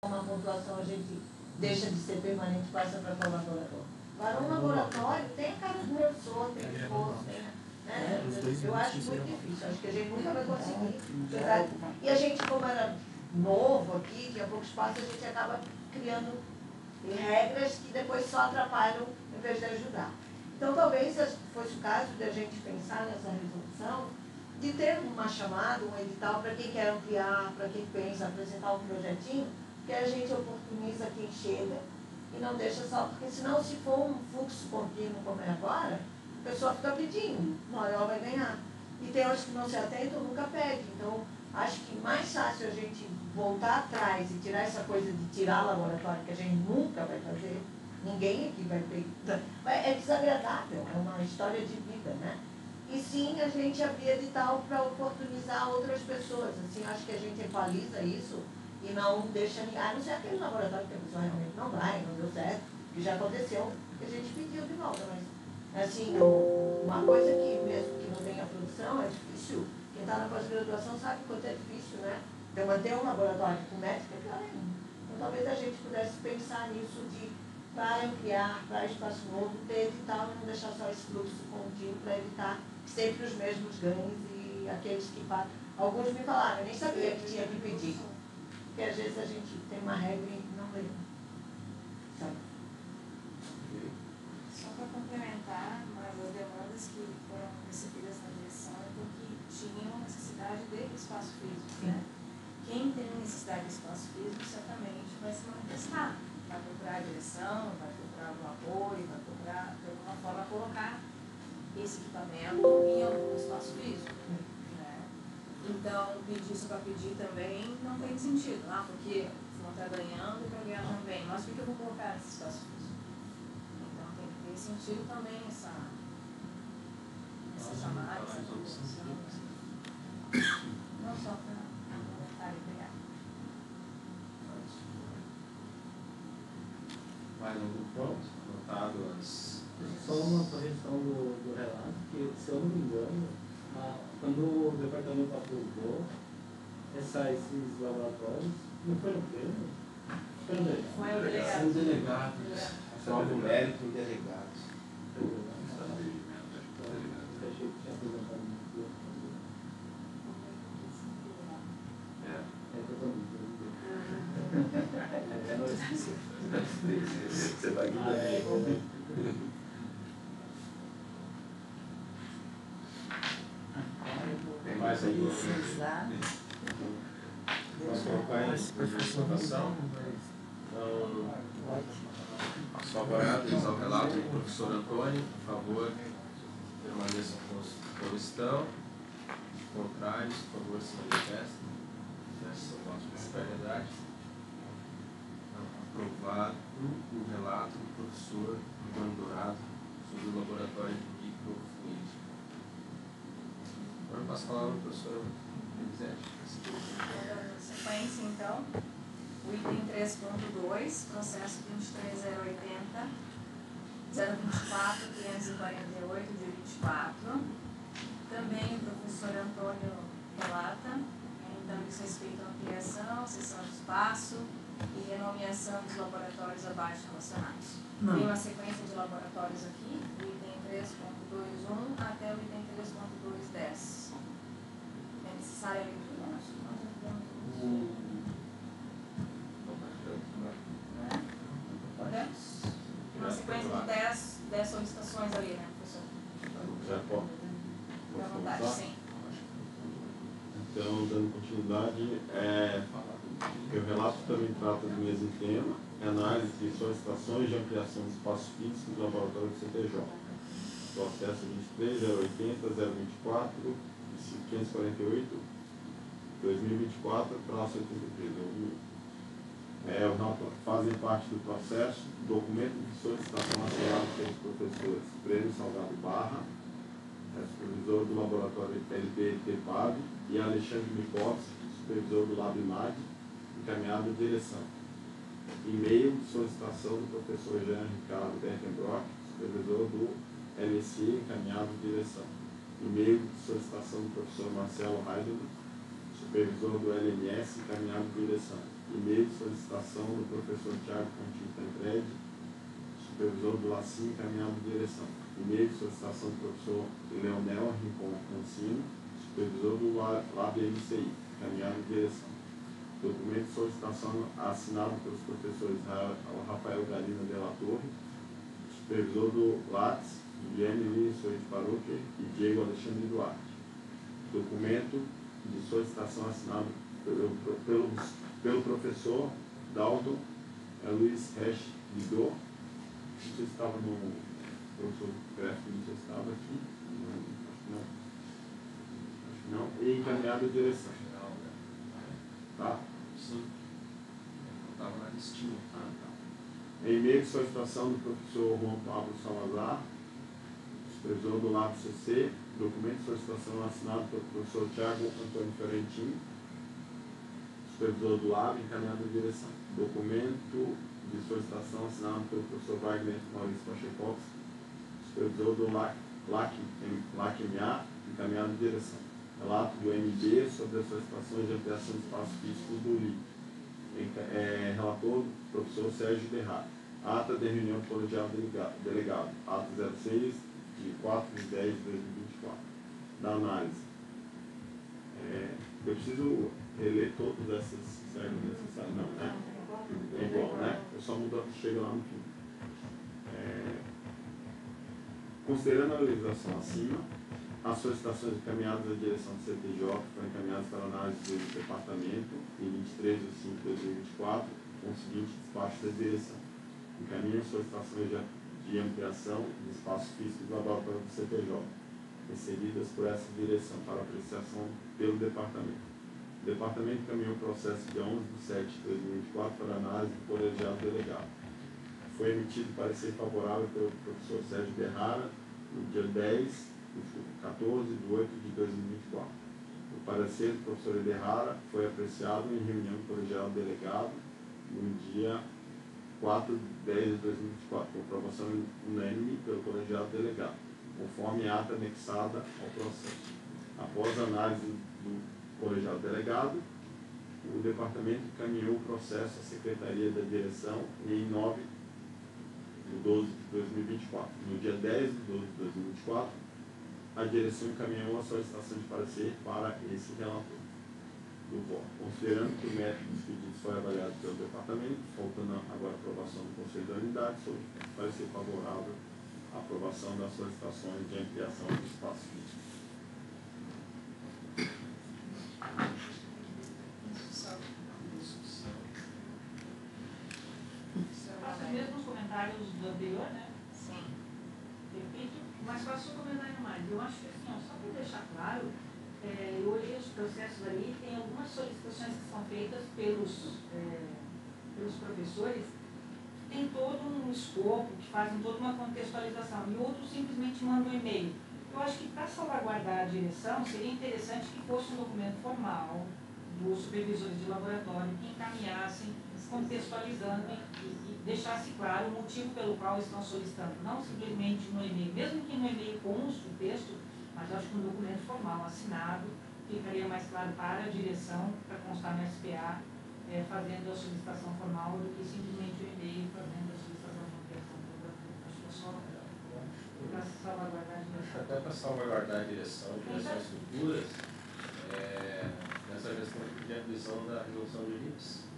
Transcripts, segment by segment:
uma pontuação a gente deixa de ser permanente e passa para colaborador. Agora, um laboratório tem a cara do professor, tem esforço, tem, né? Eu acho muito difícil, acho que a gente nunca vai conseguir. E a gente, como era novo aqui, tinha pouco espaço, a gente acaba criando regras que depois só atrapalham em vez de ajudar. Então, talvez fosse o caso de a gente pensar nessa resolução, de ter uma chamada, um edital para quem quer ampliar, para quem pensa apresentar um projetinho, que a gente oportuniza quem chega e não deixa só, porque senão, se for um fluxo contínuo como é agora, a pessoa fica pedindo, uma hora ela vai ganhar. E tem outros que não se atentam, nunca pede. Então, acho que mais fácil a gente voltar atrás e tirar essa coisa de tirar laboratório, que a gente nunca vai fazer, ninguém aqui vai ter. É desagradável, é uma história de vida, né? E sim, a gente abrir edital para oportunizar outras pessoas. Assim, acho que a gente equaliza isso e não deixa ninguém. A não ser aquele laboratório que a pessoa realmente não vai, não deu certo, que já aconteceu, que a gente pediu de volta. Mas, assim, uma coisa que, mesmo que não tenha produção, é difícil. Quem está na pós-graduação sabe quanto é difícil, né? Então, manter um laboratório com métrica é pior ainda. Então, talvez a gente pudesse pensar nisso de, para ampliar, para espaço novo, ter edital e não deixar só esse fluxo contínuo para evitar sempre os mesmos ganhos e aqueles que pagam. Alguns me falaram, eu nem sabia que tinha que pedir. Porque às vezes a gente tem uma regra e não lembra. Sabe? Só para complementar, mas as demandas que foram recebidas na direção é porque tinham necessidade de espaço físico, né? Quem tem necessidade de espaço físico certamente vai se manifestar. Vai procurar a direção, vai procurar o apoio, vai procurar, de alguma forma, colocar esse equipamento em algum espaço físico. Né? Então, pedir só para pedir também não tem sentido. Ah, porque não está ganhando e para ganhar também. Mas por que eu vou colocar nesse espaço físico? Então, tem que ter sentido também essa chamada, essa promoção. Não só para aumentar e pegar. Mais algum ponto? Anotado as... Só uma correção do relato, que, se eu não me engano, quando o departamento aprovou esses laboratórios, não foi no pleno? Foi no delegado. Foi o delegado. São delegados. Prova o mérito em delegados. Achei que tinha apresentado no pleno. Você vai guiar. Tem mais alguma coisa? Vamos colocar em votação. Então, favoráveis ao relato do professor Antônio, por favor, permaneçam como estão. Contrários, por favor, se manifestem. Essa é a voto de disparidade. Aprovado o relato do professor Antônio Dourado sobre o laboratório de microfluídica. Agora eu passo a palavra ao professor Elisete. Dando sequência, então, o item 3.2, processo 23080, 024, 548 de 24. Também o professor Antônio relata, então, diz respeito à ampliação, cessão de espaço e renomeação dos laboratórios abaixo relacionados. Tem uma sequência de laboratórios aqui, o item 3.21 até o item 3.210. É necessária a leitura? Acho que nós já fizemos. Podemos? Uma sequência de 10 solicitações ali, né, professor? Já pode. Fique à vontade, sim. Então, dando continuidade, o relato também trata do mesmo tema, análise de solicitações de ampliação de espaço físico do laboratório do CTJ. Processo 23, 080, 024, 548, 2024, traço 83. Fazem parte do processo documento de solicitação assinado pelos professores Breno Salgado Barra, supervisor do laboratório LB-TPAB, e Alexandre Mikovski, supervisor do LabMag, encaminhado à direção. E-mail de solicitação do professor Jean Ricardo Berkenbrock, supervisor do LSI, encaminhado à direção. E-mail de solicitação do professor Marcelo Heidelberg, supervisor do LMS, encaminhado à direção. e-mail de solicitação do professor Tiago Continho Tancredi, supervisor do LACIM, encaminhado de direção. E-mail de solicitação do professor Leonel Rincon Cancino, supervisor do LABMCI, encaminhado de direção. Documento de solicitação assinado pelos professores Rafael Galina de la Torre, supervisor do LATS, Guilherme Lins Soares Paruque e Diego Alexandre Duarte. Documento de solicitação assinado pelo professor Dalton Luiz Resch Lidor. Não sei se estava no professor Gráfico, não sei se estava aqui. Não, acho que não. E encaminhado a direção. Tá? Sim. Eu estava na listinha. Tá. E-mail de solicitação do professor Juan Pablo Salazar, supervisor do LAB CC, documento de solicitação assinado pelo professor Tiago Antônio Fiorentino, supervisor do LAB, encaminhado em direção. Documento de solicitação assinado pelo professor Wagner Maurício Pacheco, supervisor do LACMA, encaminhado em direção. Relato do MB sobre as solicitações de ampliação de espaço físico do LI. Relator, professor Sérgio Derrado. Ata de reunião do colegial delegado. Ato 06, de 4 de 10 de 2024. Da análise. Eu preciso reler todas essas, se é necessário. Não, né? É igual, né? Eu só mudo, chega lá no fim. Considerando a legislação acima, as solicitações encaminhadas à direção do CTJ foram encaminhadas para análise do departamento em 23 de 5 de 2024, com o seguinte despacho da direção. Encaminha solicitações de ampliação de espaço físico do laboratório do CTJ, recebidas por essa direção para apreciação pelo departamento. O departamento encaminhou o processo de 11 de 7 de 2024 para análise do colegiado delegado. Foi emitido parecer favorável pelo professor Sérgio Berrara no dia 14 de 8 de 2024. O parecer do professor Berrara foi apreciado em reunião do colegiado delegado no dia 4 de 10 de 2024, com aprovação unânime pelo colegiado delegado, conforme a ata anexada ao processo. Após a análise do colegiado delegado, o departamento encaminhou o processo à Secretaria da Direção e em 9 de 12 de 2024. No dia 10 de 12 de 2024, a direção encaminhou a solicitação de parecer para esse relator do voto. Considerando que o método dos pedidos foi avaliado pelo departamento, faltando agora a aprovação do Conselho da Unidade, sobre parecer favorável à aprovação das solicitações de ampliação do espaço físico. Faço os mesmos comentários do anterior, né? Sim. Repito, mas faço um comentário mais. Eu acho que assim, ó, só para deixar claro, eu olhei os processos ali, tem algumas solicitações que são feitas pelos professores, tem todo um escopo, que fazem toda uma contextualização, e outros simplesmente mandam um e-mail. Eu acho que para salvaguardar a direção, seria interessante que fosse um documento formal dos supervisores de laboratório que encaminhassem, contextualizando e deixasse claro o motivo pelo qual estão solicitando, não simplesmente no e-mail, mesmo que no e-mail conste o texto, mas acho que um documento formal assinado ficaria mais claro para a direção, para constar no SPA, fazendo a solicitação formal, do que simplesmente o e-mail fazendo a solicitação de ampliação. Acho que é só para salvaguardar a direção. Até para salvaguardar a direção e direções futuras, nessa gestão de aplicação da resolução de RIPS,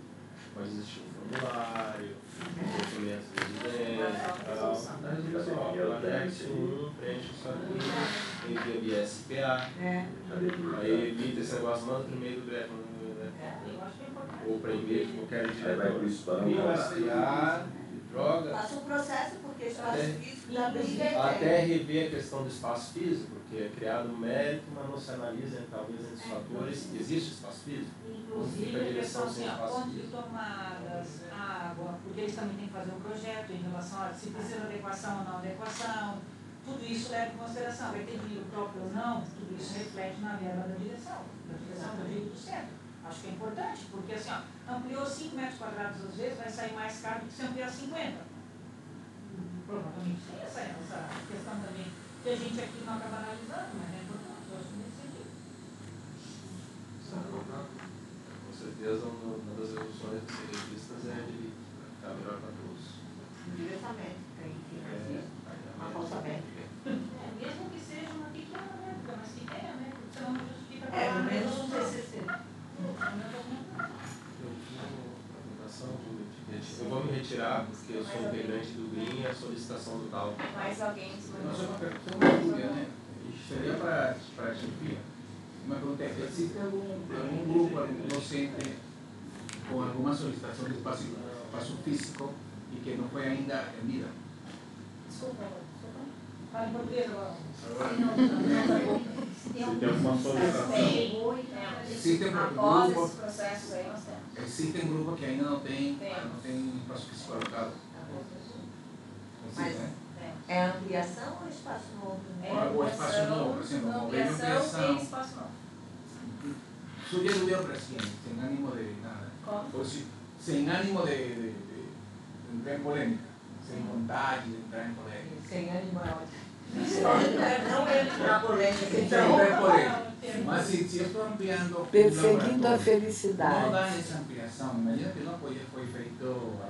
pode existir um formulário, documentos de evidência e tal. Na resolução, o anexo 1 preenche isso aqui, envia via SPA, aí evita esse negócio, manda para o e-mail do greve, Eu acho que é importante. ou para e-mail de qualquer diretor. Vai pro spam, Envia o SPA, droga. Passa um processo, porque espaço Até- físico da briga Até rever a questão do espaço físico, porque é criado um mérito, mas não se analisa, talvez, entre os fatores. Existe espaço físico? Inclusive, a questão assim, ó, pontos de tomadas, água, porque eles também têm que fazer um projeto em relação a se precisa de adequação ou não adequação, tudo isso leva em consideração. Vai ter dinheiro próprio ou não, tudo isso reflete na verba da direção eu digo do centro. Acho que é importante, porque assim, ó, ampliou 5 metros quadrados às vezes, vai sair mais caro do que se ampliar 50. Provavelmente tem essa questão também, que a gente aqui não acaba analisando, mas é importante, eu acho nesse sentido. Com certeza. certeza uma das resoluções a ser revistas é de ficar melhor para todos. Diversamente, tem uma falsa métrica. Mesmo que seja uma pequena métrica, mas que tenha métrica, você não justifica para Pelo menos um TCC. Eu vou me retirar porque eu sou integrante do GRIM e a solicitação do tal. Mais alguém? Não, só uma dúvida, né? Seria para a chefia. Uma pergunta é, existe algum grupo, algum docente com alguma solicitação de espaço físico e que não foi ainda atendida? Desculpa. Fala em português agora. Se tem alguma solicitação. Existem Após grupos, esses processos aí, nós temos. existem grupos que ainda não tem espaço físico alocado. Mas é ampliação ou espaço novo? O espaço novo, por exemplo, ampliação e espaço novo. Sugeriría al presidente, sin ánimo de nada. ¿Cómo? Sin ánimo de entrar en polémica, sin vontade de entrar en polémica. Sem animal. Não entra na polêmica, Sem então. entrar en polémica. Mas se eu estou ampliando Perseguindo a não felicidade. dá essa ampliação, imagina que não foi feito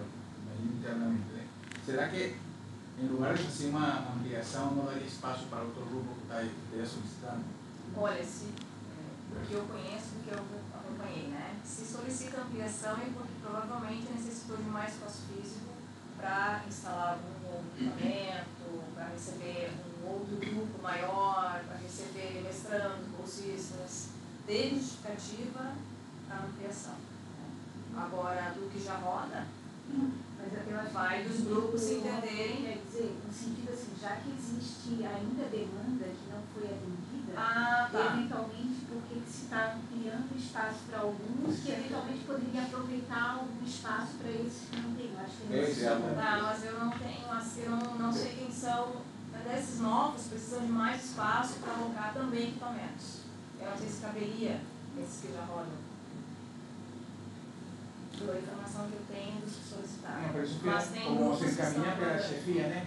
internamente. Né? Será que em lugar de fazer uma ampliação não daria espaço para outro grupo que esteja solicitando? Olha, o que eu conheço, o que eu acompanhei, né? Se solicita ampliação é porque provavelmente necessitou de mais espaço físico para instalar algum outro equipamento, para receber um outro grupo maior, para receber mestrandos, bolsistas. Teve justificativa a ampliação. Né? Agora, do que já roda, vai dos grupos se entenderem. Quer dizer, no sentido assim, já que existe ainda demanda que não foi atendida, eventualmente porque se está ampliando espaço para alguns que eventualmente poderiam aproveitar algum espaço para esses que não têm. Acho que Mas eu não tenho, assim, eu não sei quem são. Desses novos precisam de mais espaço para alocar também equipamentos. Eu não sei se caberia esses que já rodam. Pela informação que eu tenho dos que solicitaram. Não, mas tem como grupos se que encaminha estão pela rodando. chefia, né?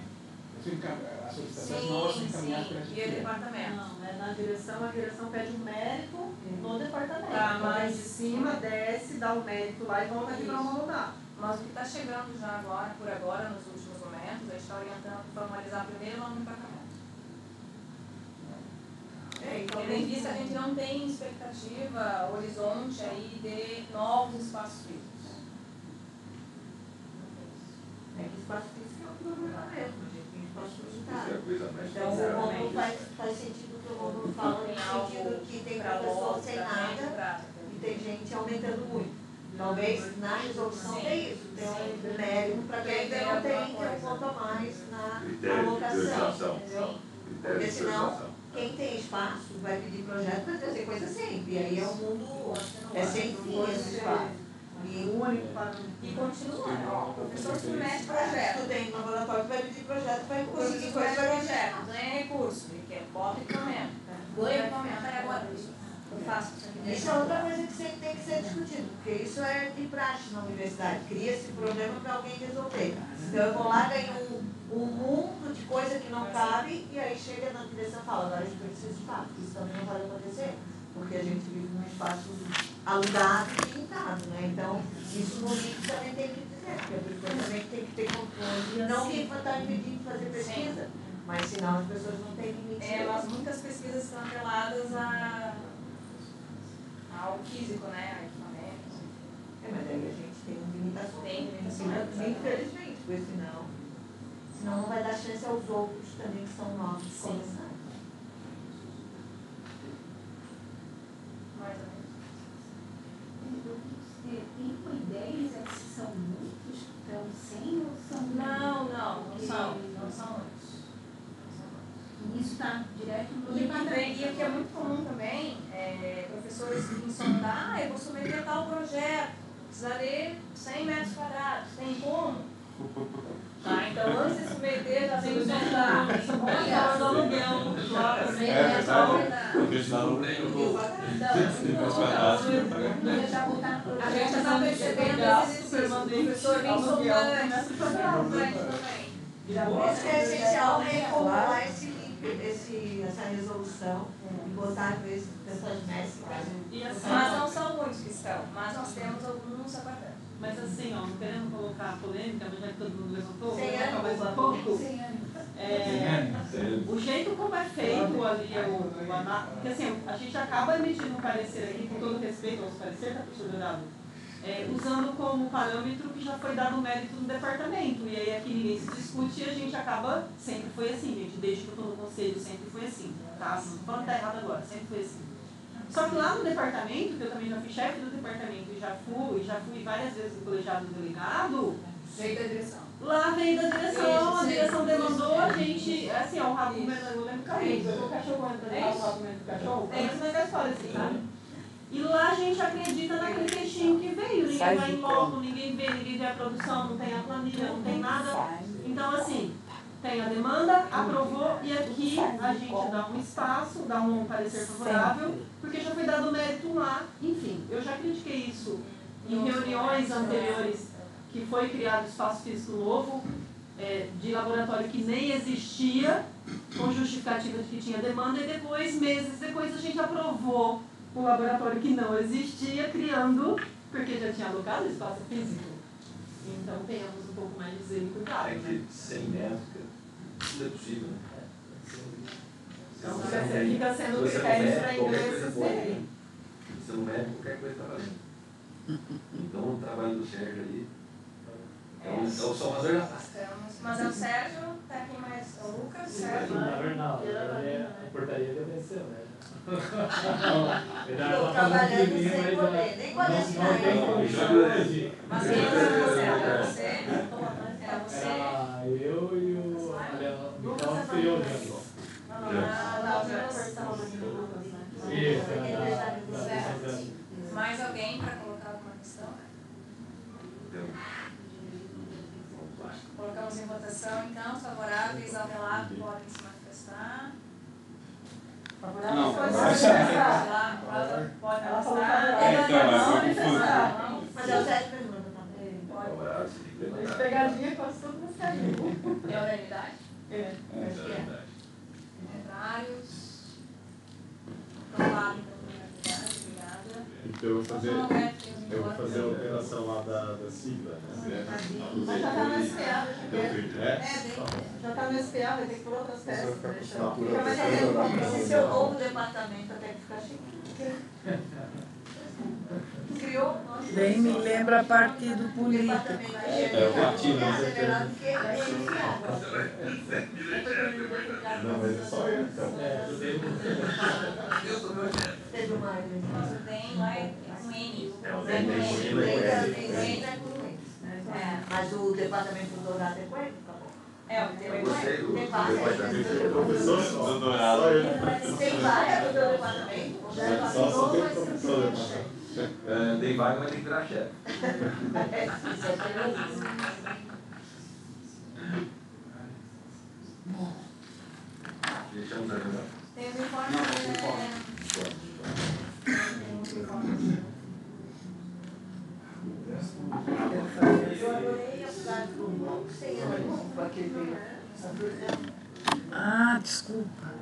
As solicitações novas são encaminhadas pela E o chefia. departamento? Não, é na direção, a direção pede um médico no departamento. Tá, Então, mas- de cima, desce, dá o médico lá e volta aqui para homologar. Mas o que está chegando já agora, por agora, nos últimos momentos, a gente está orientando para formalizar primeiro lá no departamento. Tendo em vista que a gente não tem expectativa, horizonte aí de novos espaços físicos. É que espaço físico é um problema mesmo, a gente tem espaço limitado. Isso é a coisa mais Então, o Romulo faz sentido o que o Romulo fala, no sentido que tem professor sem nada e tem gente aumentando muito. Talvez na resolução tem isso, tem um mérito para quem ainda não tem um ponto a mais na Critério de alocação, priorização. entendeu? Critério Porque de senão, priorização. quem tem espaço vai pedir projeto para trazer coisa sempre, e aí é um mundo, é sem fim esse espaço. E O único para E continua, ó, o professor submete projeto, projeto. tu tem no laboratório que vai pedir projeto, vai O conseguir professor coisa submete para projeto, ganha recurso, ele quer, bota equipamento, ganha equipamento, aí agora eu faço isso aqui. Isso é outra coisa que sempre tem que ser discutido, porque isso é de praxe na universidade. Cria-se problema para alguém resolver. Então eu vou lá, ganho um mundo de coisa que não cabe, e aí chega na direção e fala, agora a gente precisa de espaço. Isso também não vai acontecer, porque a gente vive num espaço alugado e limitado, né? Então, isso no LIC também tem que dizer, porque a pessoa também tem que ter controle. Não que está impedindo de fazer pesquisa, mas senão as pessoas não têm limite. Mas muitas pesquisas estão atreladas ao físico, né, a equipamentos. Mas aí a gente tem limitações. Tem limitações. Infelizmente, porque senão não vai dar chance aos outros também que são novos de começar. Mais ou menos. tem uma ideia se são muitos que estão sem ou são Não são muitos. E isso está direto no E departamento. o que é muito comum também, professores que vêm sondar, eu vou submeter tal projeto, precisarei 100 metros quadrados, tem como? Tá, então antes de submeter já tem que sondar. Olha, do aluguel lá para mim. É verdade. Porque senão não tem o Já botar no A projeto. gente já está percebendo esse exercício. O professor vem sondando, também. Isso que é essencial é formular essa resolução e botar essas métricas. Mas não são muitos que estão, mas nós temos alguns aguardando. Mas assim, ó, não querendo colocar polêmica, mas já que todo mundo levantou, Sem vou colocar mais um pouco. O jeito como é feito ali, porque assim, a gente acaba emitindo um parecer aqui, com todo respeito aos pareceres, tá, professor Dourado? Usando como parâmetro que já foi dado o mérito no departamento. E aí aqui ninguém se discute e a gente acaba, sempre foi assim, gente, desde que eu estou no conselho, sempre foi assim, tá? Não estou falando que tá errado agora, sempre foi assim. Só que lá no departamento, que eu também já fui chefe do departamento e já fui várias vezes no colegiado delegado. Veio da direção. Lá veio da direção, a direção demandou a gente, assim, ó, o rabo comendo, eu lembro carinho, o cachorro comendo o rabo comendo o cachorro, tem esse negócio assim, sabe? E lá a gente acredita naquele textinho que veio, ninguém vai em loco, ninguém vê a produção, não tem a planilha, não tem nada. Então, assim, tem a demanda, aprovou, e aqui a gente dá um espaço, dá um parecer favorável, porque já foi dado mérito lá. Enfim, eu já critiquei isso em reuniões anteriores, que foi criado espaço físico novo, de laboratório que nem existia, com justificativa de que tinha demanda, e depois, meses depois, a gente aprovou o laboratório que não existia, criando, porque já tinha alocado espaço físico. Então, tenhamos um pouco mais de zelo e cuidado. É que 100 metros, isso é possível, né? Então, fica sendo critério para ingresso serem. Você não mede, qualquer coisa está valendo. Então, o trabalho do Sérgio aí. Então, o Salvador já está. Mas é o Sérgio, tá aqui mais o Lucas, Sérgio. Na verdade, a portaria já venceu, né? Estou trabalhando sem poder, nem quando assinar. Mas quem era você? Era você? Era você? Eu e o Lucas e eu, né? Mais alguém para colocar alguma questão? Colocamos em votação, então, favoráveis ao relato podem se manifestar. Não, Pode manifestar. Mas é o 7 perguntas também. Pegadinha quase todo mundo caiu. É unanimidade? É. Contrários? Aprovado, então, unanimidade. Obrigada. Então eu vou fazer a alteração lá da sigla, né? Mas já está no SPA, já está no SPA, vai ter que pôr outras peças. Se eu ou o departamento até que ficar chique. Criou. Nem me lembra partido político. O partido, né? Não, mas é só eu, então. Teve mais. Mas o DEM lá é com N. Mas o departamento do Dourado é com ele? É, o DEM é com ele. Tem várias. Professor do Dourado. Tem várias do departamento. Só tem professor. Tem vaga, mas tem que virar chefe. Isso é perigoso. Deixamos a reunião. Tem os informes. Eu adorei a cidade do mundo sem aquele. Ah, desculpa.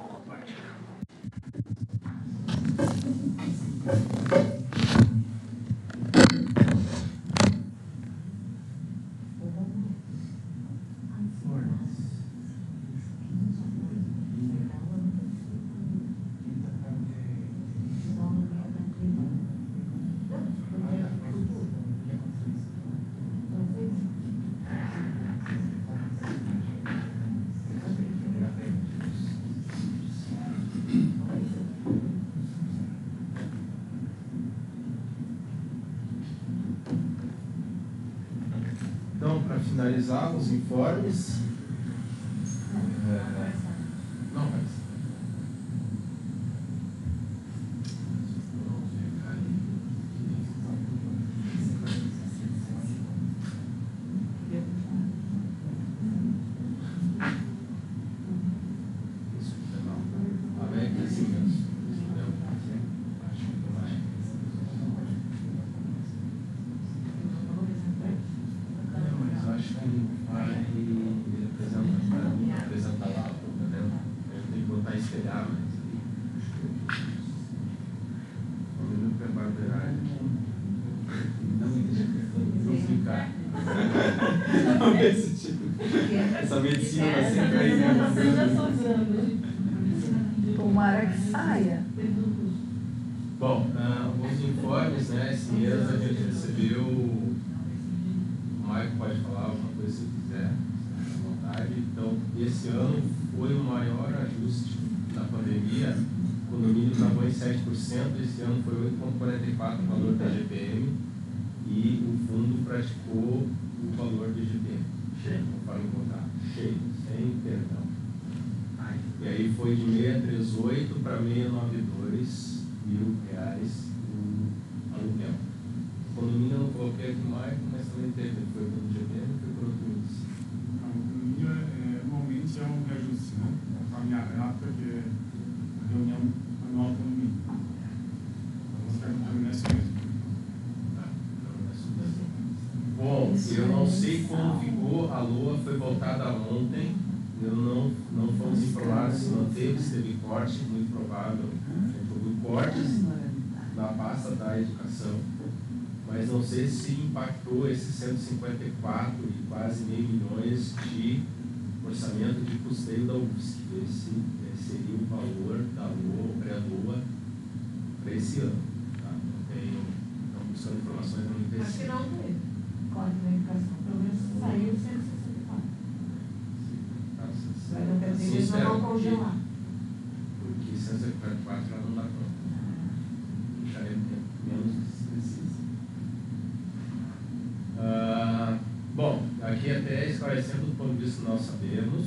Então, para finalizar os informes. Não, mas. Acho que vai Essa medicina vai ser Essa apresentação já Suzano. Tomara que saia. Bom, alguns informes, né? Esse mês a gente recebeu. O Maicon pode falar alguma coisa se quiser, à vontade. Então, esse ano foi o maior ajuste da pandemia. O condomínio pagou em 7%, esse ano foi 8,44% o valor da GPM e o fundo praticou o valor do GPM. Cheio, conforme contar. Cheio, sem perdão. E aí foi de 638 para 692 mil reais o aluguel. O condomínio eu não coloquei aqui mais, mas também teve, foi pelo GPM, foi por outro índice. O condomínio anualmente é um reajuste, né? A minha rata, que é a reunião anual do condomínio. Então, nessa mesmo. Bom, eu não sei como ficou, a LOA foi voltada ontem, eu não fomos informados se manteve, se teve corte, muito provável. Houve cortes na pasta da educação, mas não sei se impactou esses 154 e quase meio milhões de orçamento de custeio da UFSC. Esse seria o valor da LOA, pré-LOA, para esse ano. Tá? Não buscando informações no IPC. Acho que não teve corte na educação, pelo menos saiu 164. Mas não quer dizer que eles não vão congelar. Porque 144 já não dá conta. Já é menos do que se precisa. Bom, aqui até esclarecendo do ponto de vista que nós sabemos,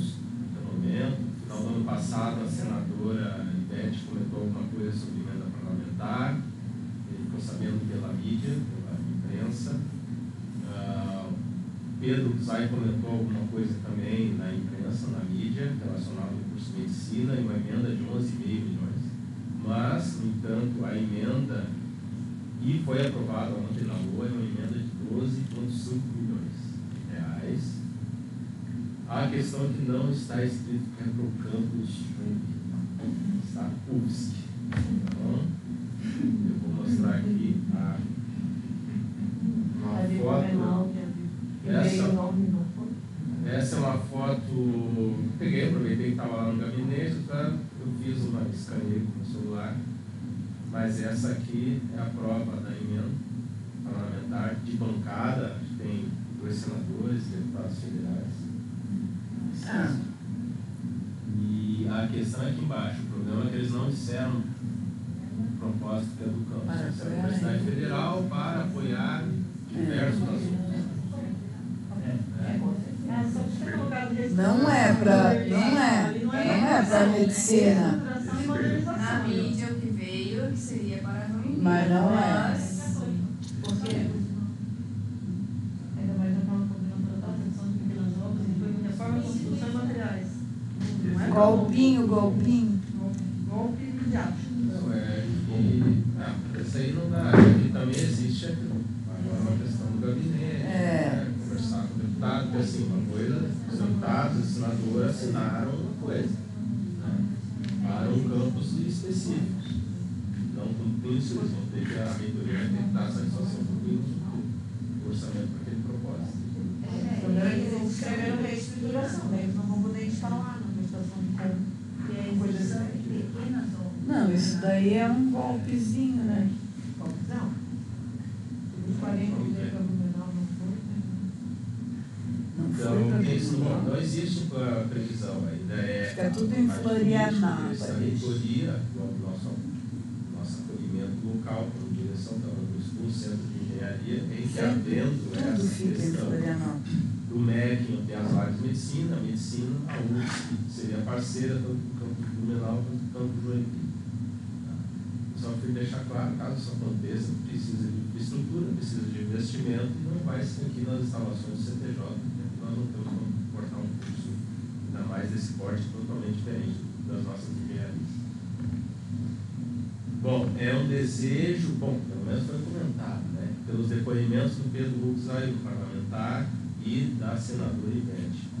no momento, no final do ano passado, a senadora Ivete comentou alguma coisa sobre emenda parlamentar, ele ficou sabendo pela mídia, pela imprensa. Pedro Zay comentou alguma coisa também na imprensa, na mídia, relacionada ao curso de medicina, e uma emenda de 11,5 milhões. Mas, no entanto, a emenda, e foi aprovada ontem na LOA, é uma emenda de 12,5 milhões de reais. A questão é que não está escrito que é para o campus Jung, está UFSC. Então, eu vou mostrar aqui uma foto. Essa é uma foto. Peguei, aproveitei que estava lá no gabinete, eu fiz uma escaneio com o celular. Mas essa aqui é a prova da emenda parlamentar de bancada. Tem 2 senadores, deputados federais. E a questão é aqui embaixo. O problema é que eles não disseram o propósito que é do campus. Essa é a Universidade Federal para apoiar diversos assuntos. Não é para medicina. Na mídia o que veio que seria para não. Mas não é. Porque ainda mais naquela combinação da redução de pequenas obras e foi reforma de construção e materiais. Golpinho. Golpe do diabo. Não, isso aí não dá. Aqui também existe agora uma questão do gabinete, conversar com o deputado, porque assim, uma coisa, os deputados e senadores assinaram uma coisa, né, para um campus específico. Não cumprindo isso, eles vão ter que a reitoria vai ter que dar satisfação do orçamento para aquele propósito. O problema é que eles escreveram reestruturação, daí eles não vão poder instalar na prestação de conta. E aí, projeção pequenas ou. Não, isso daí é um golpezinho, né? Golpezão? Os 40 de campo menor não foi, né? Então, isso não existe a previsão. A ideia é. Fica tudo em Florianópolis. Essa reitoria, o nosso acolhimento local, como direção do Centro de Engenharia, em que havendo essa questão do MEC, tem as áreas de medicina, a UFSC seria parceira tanto do campo de Blumenau quanto do campo de Joinville. Só para deixar claro, caso isso aconteça, precisa de estrutura, precisa de investimento e não vai ser aqui nas instalações do CTJ, porque nós não temos como portar um curso, ainda mais desse porte totalmente diferente das nossas engenharias. Bom, é um desejo, pelo menos foi comentado, né, pelos depoimentos do Pedro Ruxay, do parlamentar, e da senadora Ivete.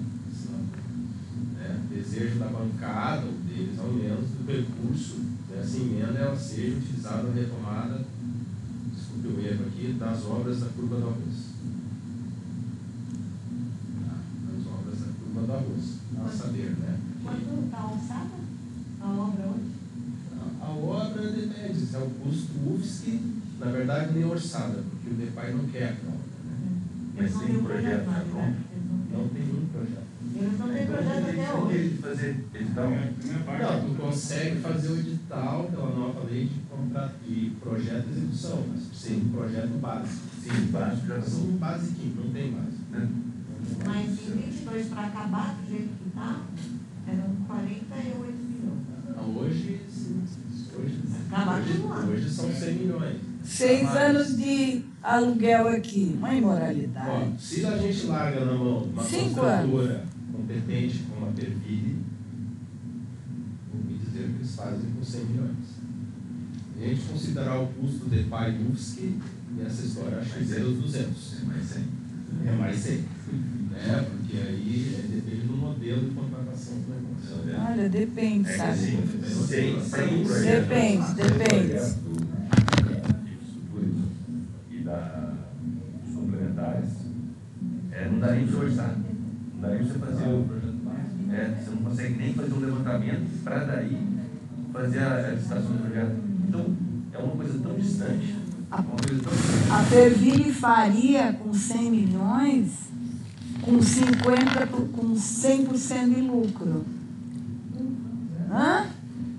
Desejo da bancada, ou deles ao menos, do percurso dessa emenda, ela seja utilizada na retomada, desculpe o erro aqui, das obras da Curva do Avesso. Barroso, ao saber, né? Quanto está orçada a obra hoje? A obra depende, se é o custo UFSC, na verdade nem orçada, porque o DEPAI não quer aquela obra, né? Mas tem um projeto já pronto? Não tem um projeto. Eles não têm projeto até hoje. Não, tu consegue fazer o edital pela nova lei de projeto e execução, mas sim, um projeto básico. Sim, básico já são um basiquinho, não tem mais. Né? Mas em 22 para acabar do jeito que está, eram 48 milhões. Hoje são 100 milhões. 6 anos de aluguel aqui, uma imoralidade. Ó, se a gente larga na mão uma construtora competente como a Perville, vou me dizer que eles fazem com 100 milhões. Se a gente considerar o custo de DEPAI e UFSC, nessa história, acho que é os 200. É mais 100. É mais 100. Porque aí depende do modelo de contratação do negócio. Olha, depende, sabe? Depende. E dos complementares, não dá nem para você orçar. Não dá nem para você fazer o projeto básico. Você não consegue nem fazer um levantamento para daí fazer a licitação do projeto. Então, é uma coisa tão distante. A Perville faria com 100 milhões, com 100% de lucro. Hã?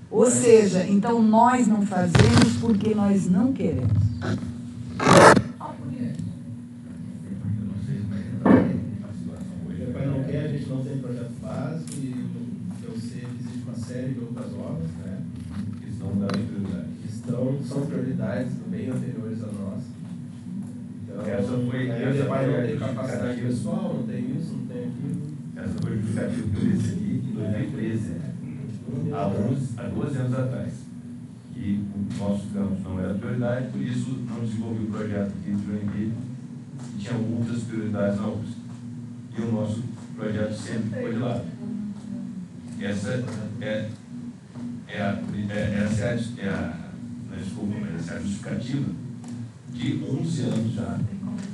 Ou seja, então nós não fazemos porque nós não queremos. Depois não quer, a gente não tem projeto básico e eu sei que existe uma série de outras obras, né? Que estão dando prioridade. São prioridades bem anteriores a nós. Então, o DEPAI não tem capacidade pessoal, não tem isso, não tem aquilo. Essa foi a justificativa que eu recebi em 2013, há 12 anos atrás. E o nosso campus não era prioridade, por isso não desenvolvi o projeto aqui de Joinville, que tinha outras prioridades na UFSC. E o nosso projeto sempre foi de lado. Essa é a justificativa de 11 anos já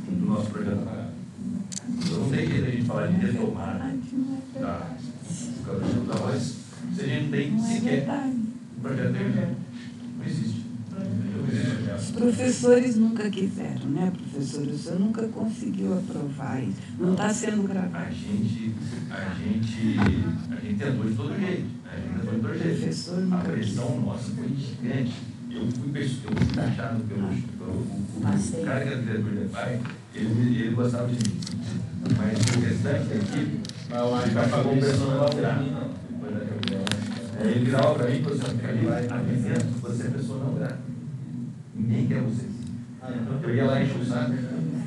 do nosso projeto parado. Então não tem jeito a gente falar de retomada da voz se a gente não tem sequer um projeto terminado. Não existe. Os professores nunca quiseram, né, professor? O senhor nunca conseguiu aprovar isso. Não está sendo gravado. A gente tentou de todo jeito. A pressão nossa foi gigante. Eu fui taxado pelo cara que era diretor de DEPAI, ele gostava de mim. Mas o restante da equipe vai pagar uma pressão não vai virar. Ele virava para mim e falou assim: você é pessoa não grata. Ninguém quer vocês. Eu ia lá encher o saco.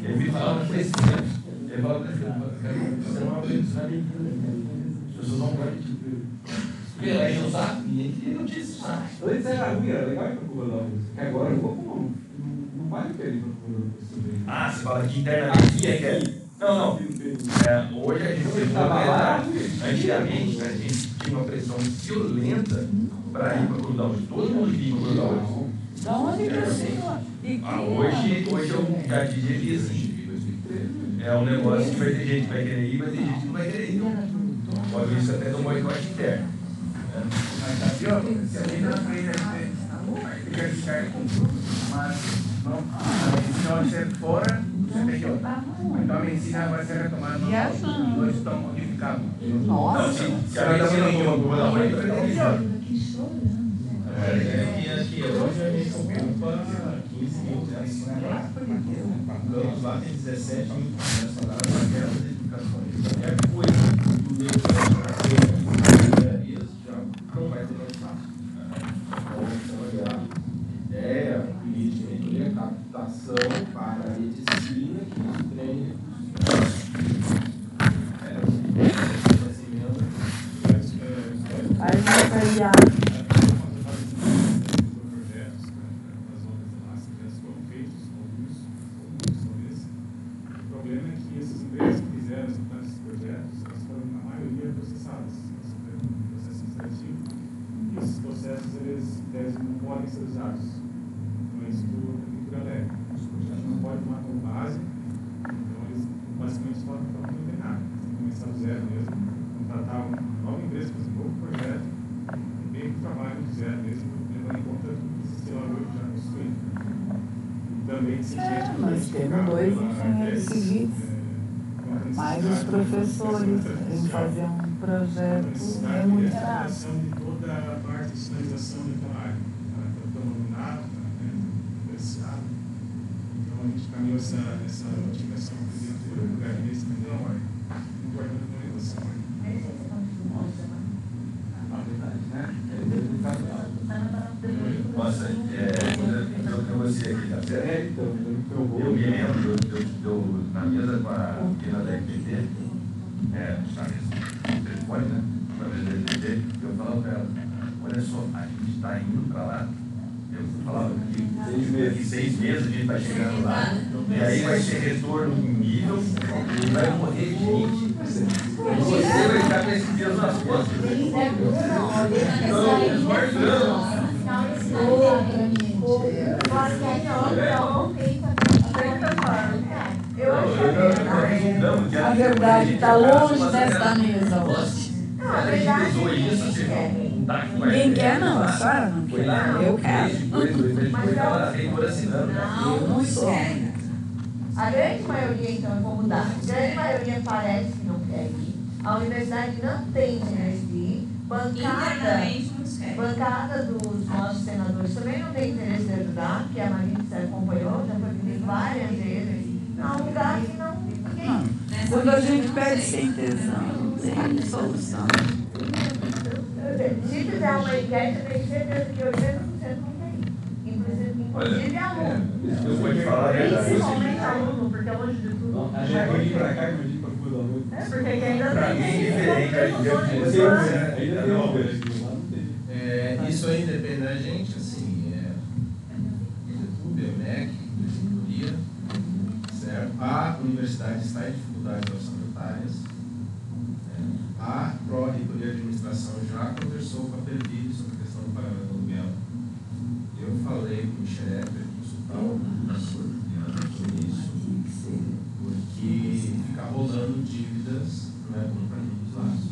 Ele me falava crescimento. Ele falava crescimento. Você não é uma pessoa. As pessoas não podem te ver. Porque ela enche o saco e não tinha esse saco. Antes era ruim, era legal ir para o Cuba, agora não vale a pena ir para o Cuba. Você fala aqui internamente. Aqui. Não. Hoje a gente antigamente a gente tinha uma pressão violenta para ir para o Cordão. Todo mundo vinha para o Cordão. Da onde que você hoje eu já diria assim. É um negócio que vai ter gente que vai querer ir, vai ter gente que não vai querer ir. Pode ver isso até do boicote interno. Mas aqui, ó, se alguém não aprende a ficar de carne com tudo, mas não, se você fora, você tem que ir. Então a medicina vai ser retomada no dois estão modificados. Nossa! Se a medicina não for uma coisa, vai ter que Aqui hoje a gente ocupa 15 mil campos lá tem 17 mil funcionários para aquelas edificações. Qualquer coisa do meio já não vai ter mais fácil. Então, a ideia, a política, a gente captação para a medicina que isso treine podem ser usados. Então, isso tudo galera. Os projetos não podem tomar como base, então eles basicamente falam que não tem nada. Tem que começar do zero mesmo, não está também se sente nós temos 2 engenheiros civis, mais os professores, em fazer um projeto remunerado. De toda a parte de sinalização daquela área. Ela está dominada, apreciada. Então a gente caminhou essa otimização dentro do gabinete, entendeu? Não guarda a documentação. Nossa, eu você aqui na série, eu me lembro, na mesa com a menina da FPT, no telefone, né? Na mesa da FPT, eu falava para ela, olha só, a gente está indo para lá. Eu falava que em 6 meses a gente vai chegando lá, e aí vai ser retorno em nível, e vai morrer gente. Você vai ficar com esse peso nas costas. A verdade está longe desta mesa hoje. Ninguém quer, não. A senhora não quer. Eu quero. Eu não sou. A grande maioria, então, eu vou mudar. A grande maioria parece que não quer ir. A universidade não tem interesse de ir. Bancada dos nossos senadores também não tem interesse de ajudar, porque a Marina se acompanhou, já foi pedido várias vezes. Não, um lugar que não ninguém. Quando a gente pede sem intenção, não tem solução. Se fizer uma enquete, eu tenho certeza que 80% não tem. Inclusive aluno. Eu vou te falar a verdade. Principalmente aluno, porque é longe de tudo. A gente vai vir para cá, como eu disse para o da noite. É, porque ainda Para mim é diferente. Isso aí depende da gente, assim, o BMEC, a diretoria, certo? A universidade está em dificuldades orçamentárias. A Pró-Reitoria de Administração já conversou com a Pervide sobre a questão do pagamento do aluguel. Eu falei com o xerefe, sobre isso, porque fica rolando dívidas, não é bom para nenhum dos lados.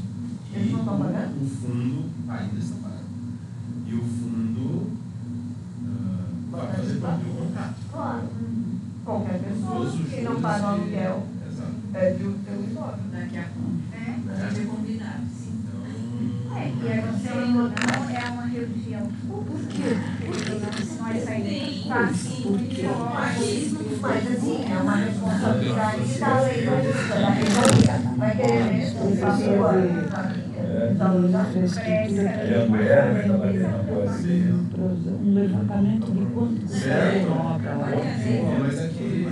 Eles não estão pagando? O fundo ainda está pagando. E o fundo vai fazer parte do contrato. Claro. Qualquer pessoa que não paga o aluguel é de um teu imóvel. Daqui a pouco. Vai ser combinado, sim. E a nossa é uma religião. Por quê? Porque nós saímos Mas assim, é uma responsabilidade da lei da reitoria. Vai querer mesmo a sua família. Um levantamento de quanto Mas aqui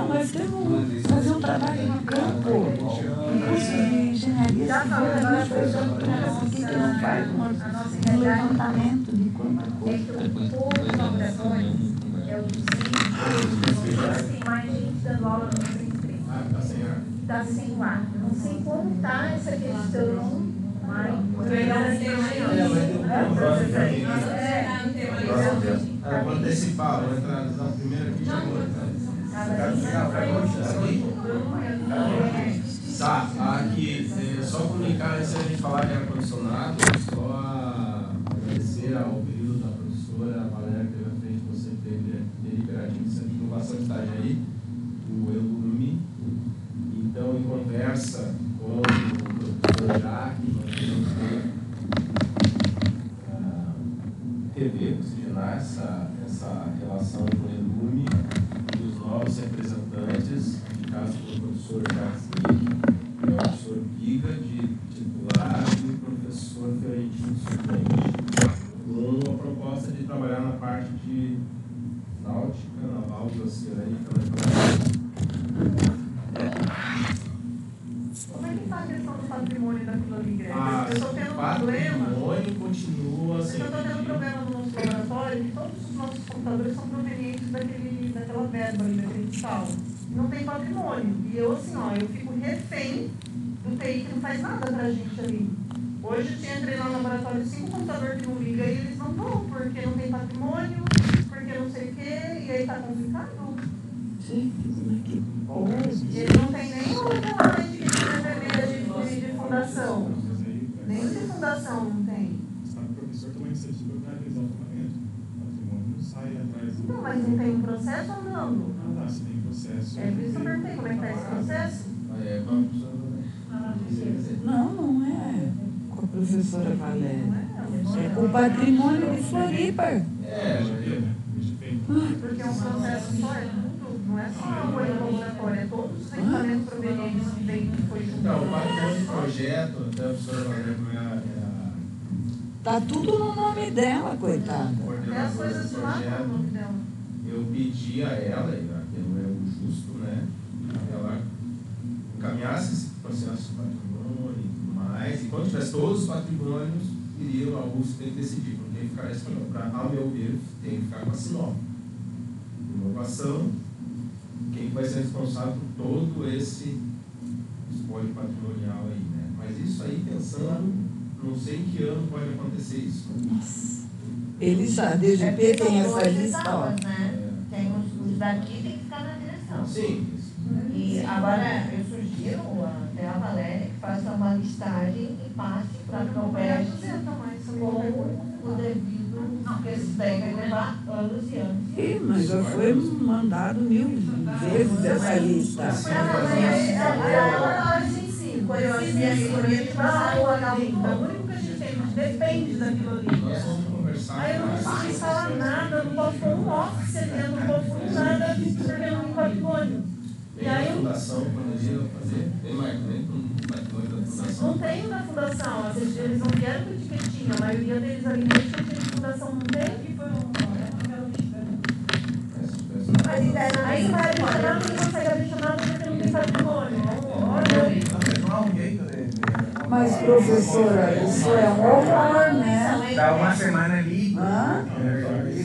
nós temos que fazer um trabalho no campo. De engenharia civil, por que não faz um levantamento de quanto custa? Os laboratórios é o dos tem mais gente dando aula no centro. Está sem ar. Eu não sei como está essa questão, mas vou antecipar, vou entrar na primeira aqui já vou Tá, aqui, só comunicar antes da gente falar de ar-condicionado, só agradecer ao período da professora Valéria, que teve à frente, você teve deliberadinho, Centro de Inovação de Itajaí, o ELUMI. Então, em conversa com o professor Jacques, nós vamos rever, oxigenar essa relação com o ELUMI e os novos representantes, no caso do professor Jacques, que é o professor Biga, de titular, e o professor Fiorentino suplente, com a proposta de trabalhar na parte de náutica, naval e oceânica, Como é que está a questão do patrimônio daquilo ali, Greg? Eu estou tendo um problema. O patrimônio continua assim. Eu estou tendo um problema no nosso laboratório, que todos os nossos computadores são provenientes daquela verba ali, daquele edital. Não tem patrimônio. E eu, assim, eu fico refém do TI que não faz nada pra gente ali. Hoje eu entrei lá no laboratório, 5 computadores que não ligam e eles não vão, porque não tem patrimônio, porque não sei o quê, e aí tá complicado. Sim, Ele não tem nem o regulamento de de fundação. Nem de fundação não tem. O professor tomou iniciativa para realizar o tratamento. tudo. Não, mas não tem um processo andando? Ah, se tem processo. É por isso que eu perguntei como é que está esse processo. Não é com a professora Valéria. É com o patrimônio de Floripa. Porque é um processo só, é tudo, não é só uma coisa laboratória, é todos os equipamentos provenientes que vem que foi junto. Então, o patrimônio de projeto, até a professora Valéria Tá tudo no nome dela, coitada. Até as coisas de lá no nome dela. Eu pedi a ela, que não é o justo, né? Ela encaminhasse esse processo de patrimônio e tudo mais, e quando tivesse todos os patrimônios, iriam ao USP ter que decidir, porque ficar, ao meu ver, tem que ficar com a Sinop. Inovação, quem vai ser responsável por todo esse espólio patrimonial aí, né? Mas isso aí pensando, não sei em que ano pode acontecer isso. Nossa. Eles, a DGP tem essa lista, ó. Né? Tem os daqui, tem que ficar na direção. Sim. E agora eu sugiro até a Valéria que faça uma listagem e passe para a Proveste com o devido, porque isso daí vai levar anos e anos. Sim, mas já foi mandado 1000 vezes essa lista. Ela se ensina. Quando eu acho que a gente vai o H1. O único que a gente tem, depende daquilo ali. Aí eu não posso instalar nada, não posso pôr um office ali, eu não posso pôr nada, porque eu não tenho patrimônio. E aí a fundação poderia fazer? Tem mais dentro do patrimônio da fundação? Não tem na fundação, eles não vieram com etiquetinha, a maioria deles ali mesmo tem fundação, não tem. Aí vai adicionar, não consegue adicionar porque não tem patrimônio. Mas, professora, isso é um horror, né? Dá uma semana ali.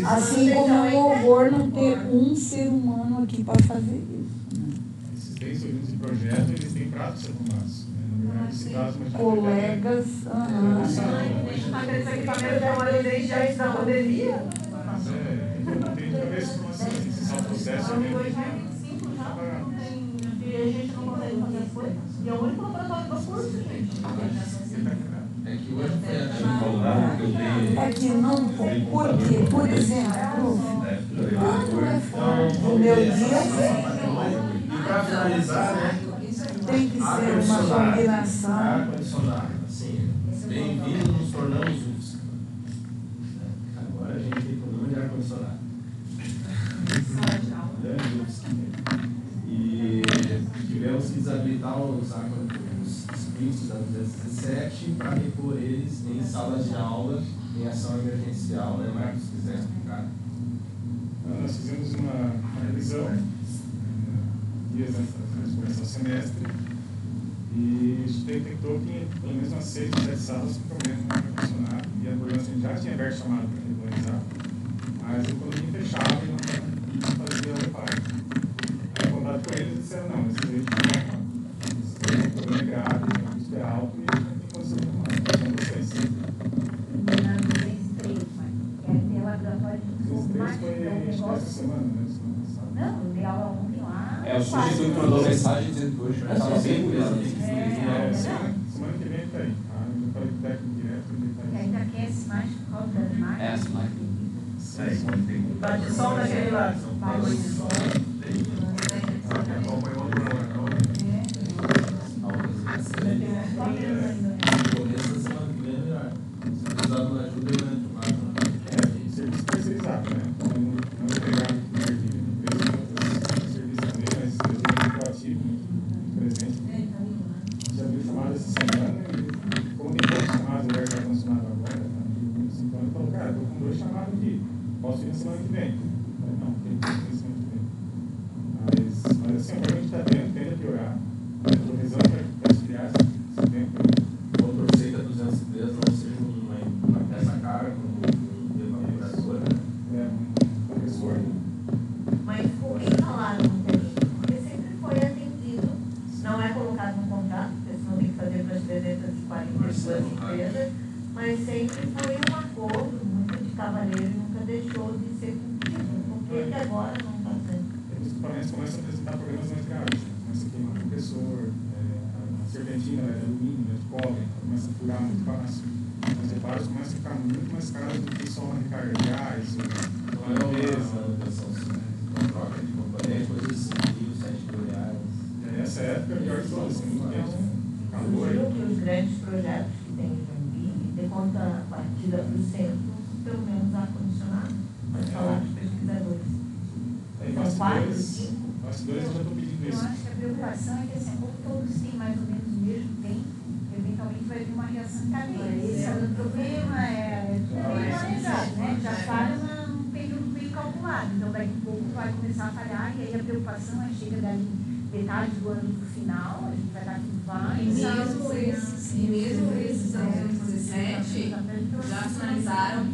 Assim como é um horror não ter um ser humano aqui para fazer isso. Esses 10 serviços de projeto, eles têm prazo de ser arrumados. Colegas. Aqueles equipamentos da hora desde antes da pandemia? Tem de cabeça como assim, esse só processo. Em 2025 já não tem. E a gente não consegue fazer as coisas. E é o único laboratório do curso, gente. É que hoje foi a atividade que eu dei. É que não, porque, por exemplo, quando é fora do meu dia, E para finalizar, né? tem que ser uma combinação. Ar-condicionado, assim, bem-vindo, nos tornamos UFSC. Agora a gente tem problema de ar-condicionado. E tivemos que desabilitar os sprints da 217 para repor eles em salas de aula em ação emergencial, né, Marcos? Se quiser explicar. Nós fizemos uma revisão dias antes de começar o semestre e a gente detectou que pelo menos umas 6 ou 7 salas com problema no ar-condicionado e a ambulância já tinha aberto chamado para regularizar, mas o condomínio fechava e não fazia o reparo. Aí, contato com eles, disseram: não, esse problema é grave, o custo é alto e não tem condição de arrumar. Então, vocês. Essa semana, né? Não, eu dei aula ontem lá. O substituto mandou mensagem dizendo que hoje estava bem semana que vem está aí. Eu falei com o técnico direto. E ainda aquece mais por causa das máquinas. As máquinas. Bate sol daquele lado. Serviço terceirizado, né? Não é pegar serviço também, mas proativo, muito presente. Já viu chamada essa semana e, como tem 2 chamadas no lugar de ar-condicionado agora, então ele falou: cara, estou com 2 chamadas aqui, posso ir na semana que vem. Eu falei: não, tem que ir na semana que vem. Mas assim, agora a gente está vendo, tende a piorar. Estou rezando para esfriar esse tempo. Vou torcer que a 203 não seja uma peça cara, como um evaporador, né? Um professor. Mas por que falaram muita gente? Porque sempre foi atendido, não é colocado no contrato, porque senão tem que fazer para as 342 empresas, mas sempre foi um acordo muito de cavalheiro e nunca deixou de ser cumprido. Por que agora não está sendo? Os equipamentos começam a apresentar problemas mais graves. Começa a queimar o compressor, a serpentina de alumínio, de cobre, começa a furar muito fácil. Os reparos começam a ficar muito mais caros do que só uma recarga de gás, uma limpeza. Quase. Bastidores eu já estou pedindo Eu isso. acho que a preocupação é que, assim, como todos têm mais ou menos o mesmo tempo, eventualmente vai vir uma reação em cadeia. Esse é o problema, é planejado, né? Já falha num período bem calculado. Então, daqui a pouco vai começar a falhar, e aí a preocupação é chega dali metade do ano pro final, a gente vai dar que vai. E mesmo esses anos 2017 já finalizaram,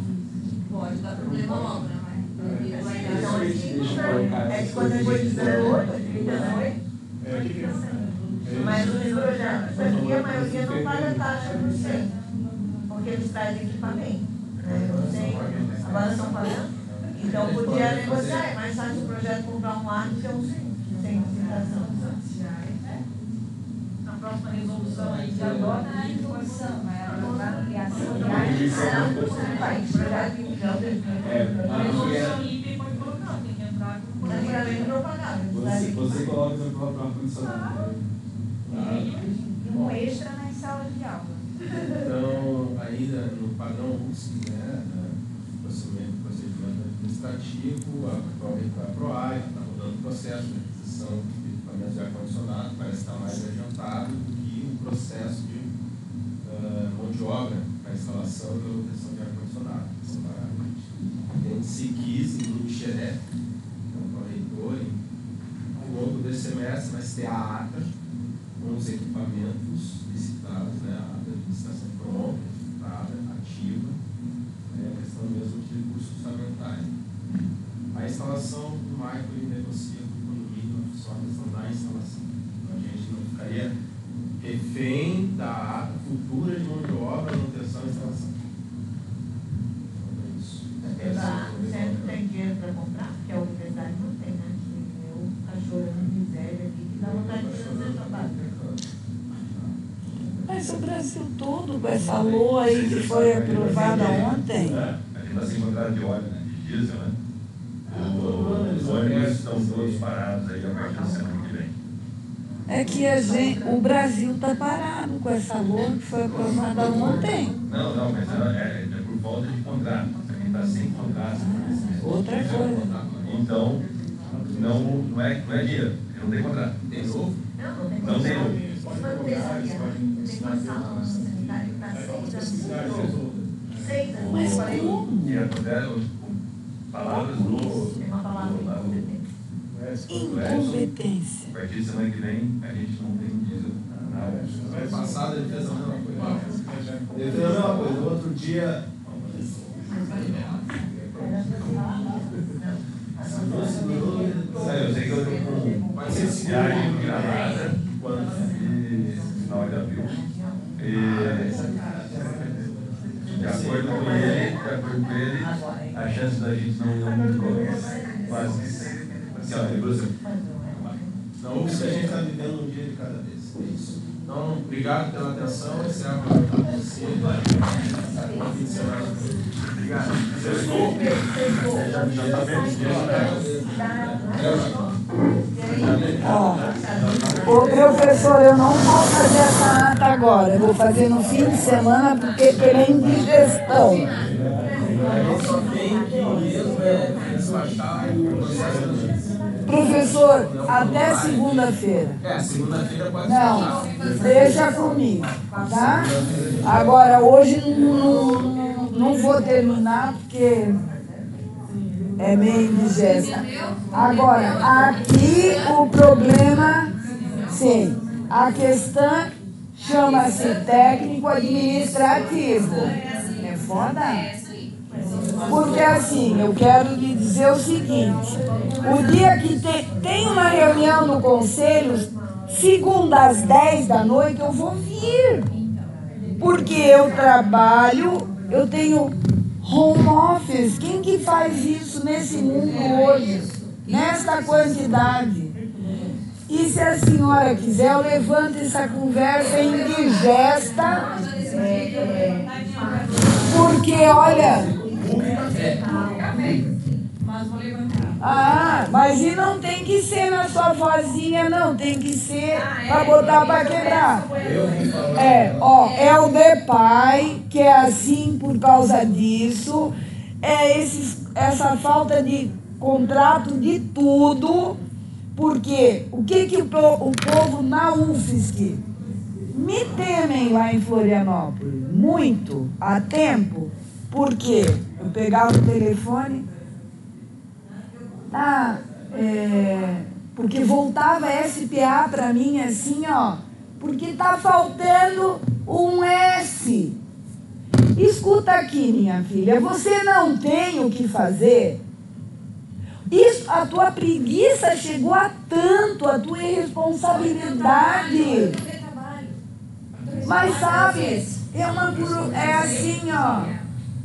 pode dar problema logo, né? É quando é 38, 39. Mas os projetos aqui, a maioria não paga taxa por 100, porque eles trazem equipamento. Não sei, agora estão pagando. Então podia negociar, é mais fácil o projeto comprar um ar do que um 100, sem licitação. Na próxima resolução aí, Já bota na resolução, mas ela vai ampliação de área do país. resolução IP pode colocar, tem que entrar com Antigamente não pagava. Você coloca seu próprio ar-condicionado. E um extra nas salas de aula. Então, ainda no padrão USP, né, procedimento administrativo, atualmente a PROAI está rodando o processo de aquisição de equipamentos de ar-condicionado, parece estar mais adiantado do que o processo de mão de obra para instalação e manutenção de ar-condicionado, separadamente. A gente se quis, em grupo xeré, então, o reitor, ao longo desse semestre, vai ter a ata com os equipamentos licitados, né, a ata de licitação pronta, licitada, ativa, a questão mesmo de recursos orçamentários. A instalação do Michael ele negocia com o condomínio só a questão da instalação. Então, a gente não ficaria refém da ata futura de mão de obra, manutenção e instalação. Então, é isso. O centro tem dinheiro para comprar, porque a universidade não tem, né? Eu estou chorando miséria aqui, que dá vontade de fazer trabalho. Mas o Brasil todo, com essa LOA aí que foi aprovada ontem. A gente está sem contrato de óleo, né? De diesel, né? Os ônibus estão todos parados aí a partir da semana que vem. É que o Brasil está parado com essa LOA que foi aprovada ontem. Não, mas é por falta de contrato. A gente está sem contrato. Outra coisa. Então, não é dinheiro, não tem contrato. Tem novo? Não tem novo. Tem uma sala sanitária que está 6 anos. Mas como? E acontece palavras do Tem uma palavra incompetência. A partir de semana que vem, a gente não tem diesel na hora. Ano passado ele fez a mesma coisa. Ele fez a mesma coisa. No outro dia. Eu sei que eu estou com viagem de Granada final de abril. De acordo com ele, a chance da gente não ir muito grande. Quase que assim, ó, tem Brasil. Não, o que a gente está vivendo um dia de cada vez. É isso. Então, obrigado pela atenção. Esse é a palavra para você. Bom fim de semana. Obrigado. Ô professor, eu não vou fazer essa ata agora, eu vou fazer no fim de semana porque pela indigestão. Só tem que mesmo despachar o processo. Professor, até segunda-feira. Segunda-feira pode Não, deixa comigo, tá? Agora, hoje não vou terminar porque é meio indigesta. Agora, aqui o problema, sim, a questão chama-se técnico administrativo. É foda? Porque assim, eu quero lhe dizer o seguinte, o dia que tem uma reunião no conselho, segunda às 10 da noite, eu vou vir. Porque eu trabalho, eu tenho home office. Quem que faz isso nesse mundo hoje? Nesta quantidade? E se a senhora quiser, eu levanto essa conversa indigesta. Porque, olha... mas e não tem que ser na sua vozinha, não. Tem que ser para botar para quebrar. É o DEPAI, que é assim por causa disso. É essa falta de contrato de tudo, porque o que o povo na UFSC me temem lá em Florianópolis? Muito, há tempo, porque eu pegava o telefone, porque voltava SPA para mim assim, ó, porque tá faltando um S. Escuta aqui, minha filha, você não tem o que fazer? Isso, a tua preguiça chegou a tanto, a tua irresponsabilidade. Mas sabe, é assim, ó,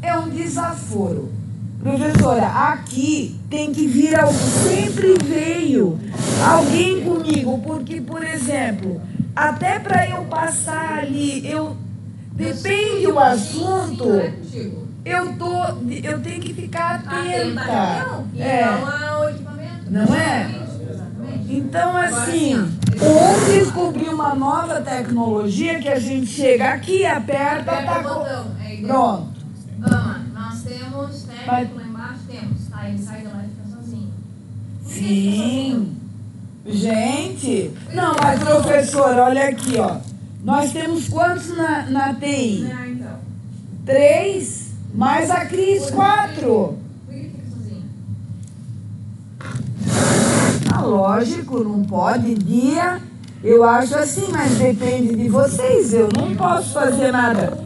é um desaforo. Professora, aqui tem que vir alguém, sempre veio alguém comigo, porque, por exemplo, até para eu passar ali, depende do assunto, eu tenho que ficar atenta. Não é? Então, assim, ou descobrir uma nova tecnologia que a gente chega aqui, aperta, pronto. Nós temos técnico lá embaixo, temos. Tá, ele sai da live e fica sozinho. Sim. Gente, não, mas professora, olha aqui, ó. Nós temos quantos na TI? Não, então. 3, mais a Cris, 4. Por que ele fica sozinho? Ah, lógico, não pode. Dia, eu acho assim, mas depende de vocês. Eu não posso fazer nada.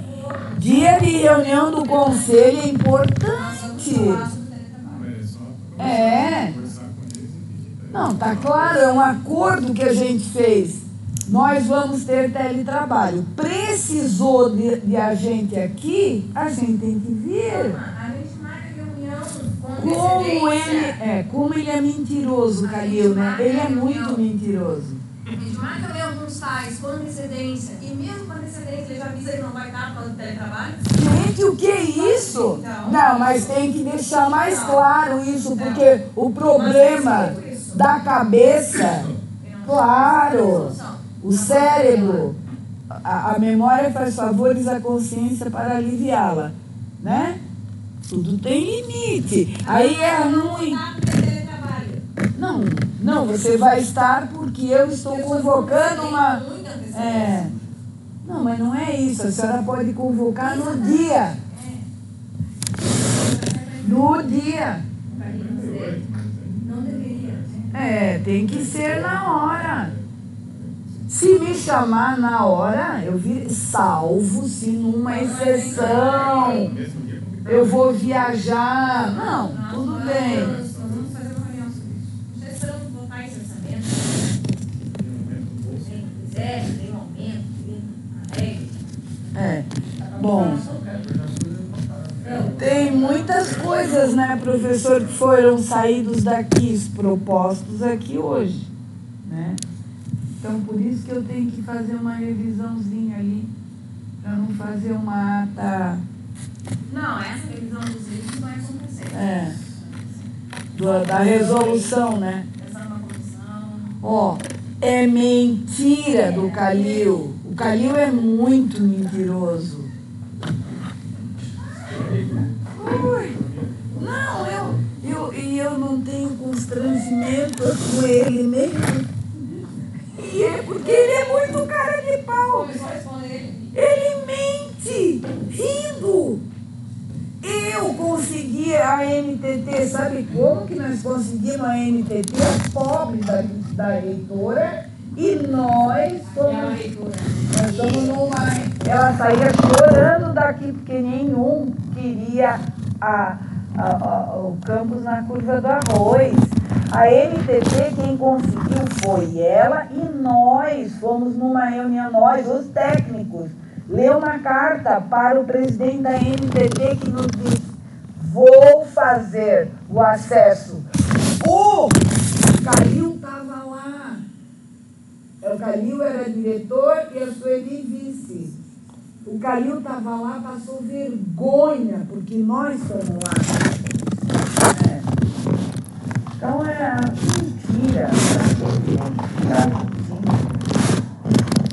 Dia de reunião do conselho é importante. Não, tá claro, é um acordo que a gente fez. Nós vamos ter teletrabalho. Precisou de a gente aqui, a gente tem que vir. A gente marca reunião com Como ele é mentiroso, Calil, né? Ele é muito mentiroso. A gente marca ali alguns tais com antecedência, e mesmo com antecedência ele já avisa que não vai estar por causa do teletrabalho. Gente, o que é isso? Não, mas tem que deixar mais claro isso, porque o problema da cabeça, claro, o cérebro, a memória faz favores à consciência para aliviá-la, né? Tudo tem limite. Aí é ruim. Não, você vai estar porque eu estou convocando uma... Não, mas não é isso. A senhora pode convocar no dia. No dia. Não deveria. Tem que ser na hora. Se me chamar na hora, eu salvo se numa exceção. Eu vou viajar. Não, tudo bem. Tem um aumento, Bom, tem muitas coisas, né, professor, que foram saídos daqui, propostos aqui hoje, né? Então, por isso que eu tenho que fazer uma revisãozinha ali, para não fazer uma ata... Não, essa revisão dos livros vai acontecer. Da resolução, né? Essa é uma comissão. Ó, é mentira do Calil. O Calil é muito mentiroso. Não, eu não tenho constrangimento com ele mesmo. E é porque ele é muito cara de pau. Ele mente, rindo. Eu consegui a NTT, sabe como que nós conseguimos a NTT? Os pobres da reitora, e nós somos numa... Ela saía chorando daqui, porque nenhum queria o campus na Curva do Arroz. A NTT, quem conseguiu foi ela, e nós fomos numa reunião, nós, os técnicos, leu uma carta para o presidente da NTT que nos disse: vou fazer o acesso. O Calil estava lá. O Calil era diretor e a Sueli vice. O Calil estava lá, passou vergonha, porque nós estamos lá. Então é mentira.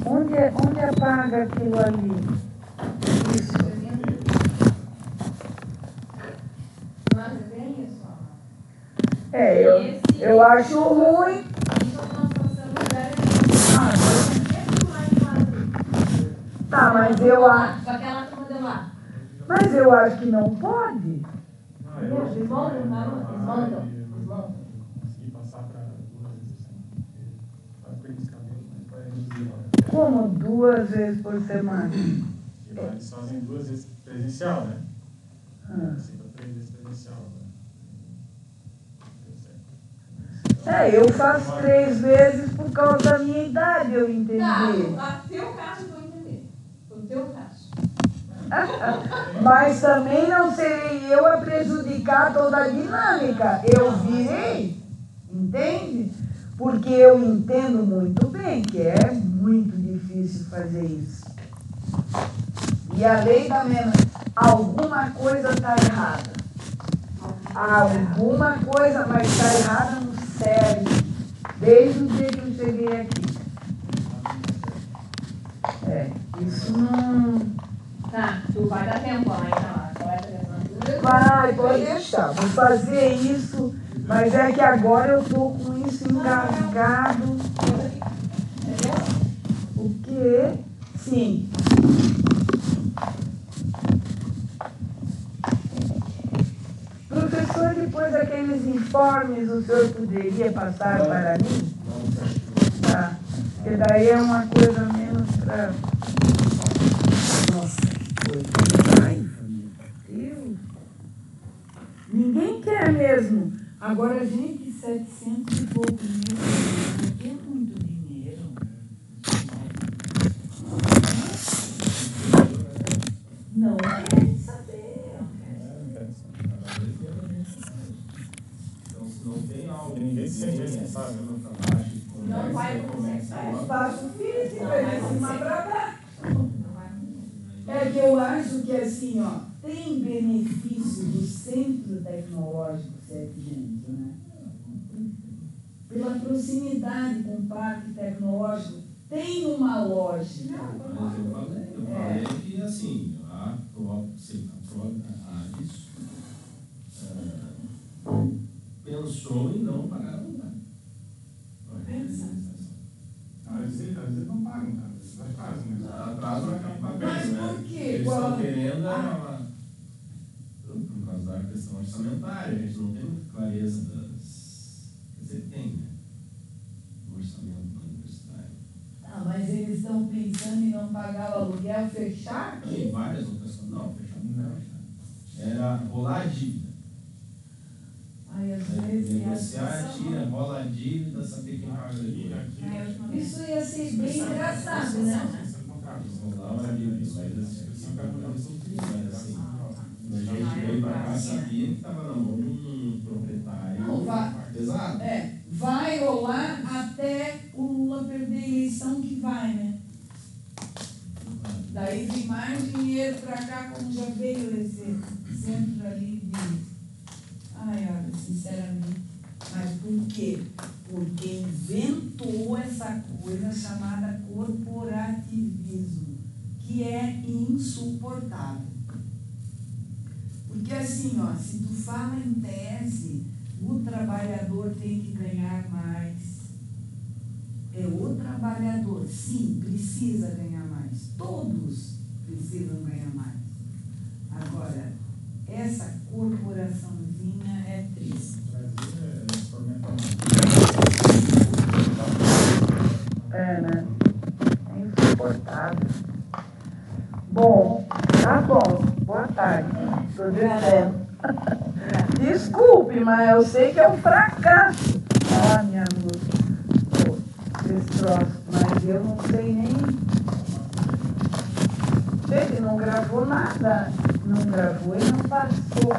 Onde apaga aquilo ali? Isso. Eu acho ruim. Tá, mas eu acho. Mas eu acho que não pode. Consegui passar para 2 vezes por semana. Vai perder cabelo, mas vai reduzir. Como 2 vezes por semana? Eles fazem 2 vezes presencial, né? Assim, 3 vezes presencial. Eu faço 3 vezes por causa da minha idade, eu entendi. Tá, teu caso eu vou entender. O teu caso. Mas também não serei eu a prejudicar toda a dinâmica. Eu virei, entende? Porque eu entendo muito bem que é muito difícil fazer isso. E a lei da menos, alguma coisa está errada. Alguma coisa, mas está errada no cérebro. Desde o dia que eu cheguei aqui. Isso não... Tá, tu vai dar tempo lá, então. Vai, pode deixar. Vou fazer isso, mas é que agora eu tô com isso engasgado. O quê? Sim. Professor, depois daqueles informes, o senhor poderia passar para mim? Tá. Porque daí é uma coisa menos para... Nossa, que coisa. Ai, meu Deus. Ninguém quer mesmo. Agora, gente, 700 e poucos mil. É muito dinheiro. Não quer saber. Então, se não tem algo, ninguém se sente responsável pelo trabalho. Não vai começar. É espaço físico, é de cima para baixo. É que eu acho que assim, ó, tem benefício do Centro Tecnológico 700, né? Pela proximidade com o Parque Tecnológico, tem uma lógica. Mas eu falei que assim, a Ares pensou em não pagar a lugar. Às vezes não pagam, cara. Atraso, né? Atraso acaba pagando, Mas né? por quê? Eles estão querendo por causa da questão orçamentária, a gente não tem muita clareza das... Quer dizer, tem, né? O orçamento da universidade. Mas eles estão pensando em não pagar o aluguel, fechar? Tem várias outras coisas. Não, fechar não fechar. Era rolar a dívida. Às vezes negociar, tira, rola a dívida, saber quem paga a dívida. Isso ia ser bem engraçado, né? Rolar a dívida, isso aí mas assim, a gente veio para cá, sabia que estava na mão de um proprietário pesado. Vai rolar até o Lula perder a eleição que vai, né? Daí vem mais dinheiro para cá, como já veio esse centro ali de... Ai, olha, sinceramente. Mas por quê? Porque inventou essa coisa chamada corporativismo, que é insuportável. Porque assim, ó, se tu fala em tese, o trabalhador tem que ganhar mais. O trabalhador, sim, precisa ganhar mais. Todos precisam ganhar mais. Agora, essa corporaçãozinha é triste. Né? É insuportável. Bom, tá bom. Boa tarde. Estou dizendo. Desculpe, mas eu sei que é um fracasso. Minha moça. Esse troço. Mas eu não sei nem... Ele não gravou nada. Não gravou e não passou.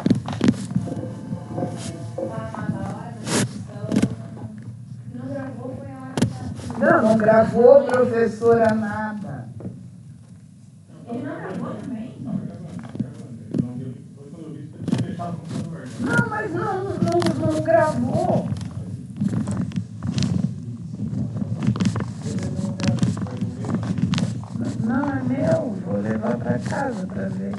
Não gravou, foi a hora que... Não gravou, professora, nada. Ele não gravou também? Não, mas não gravou. Não, é meu. Vou levar para casa para ver.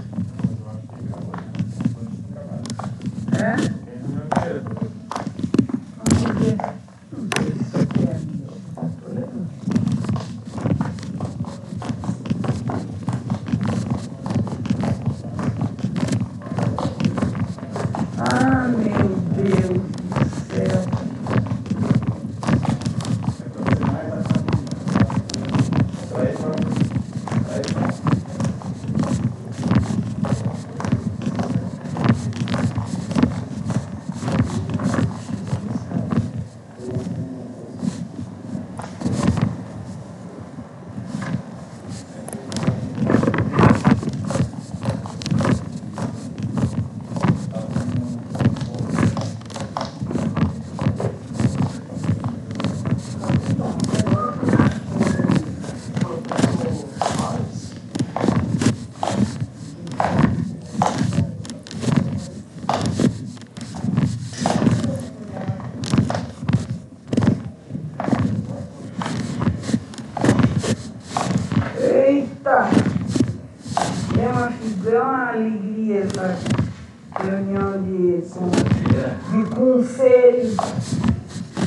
ele.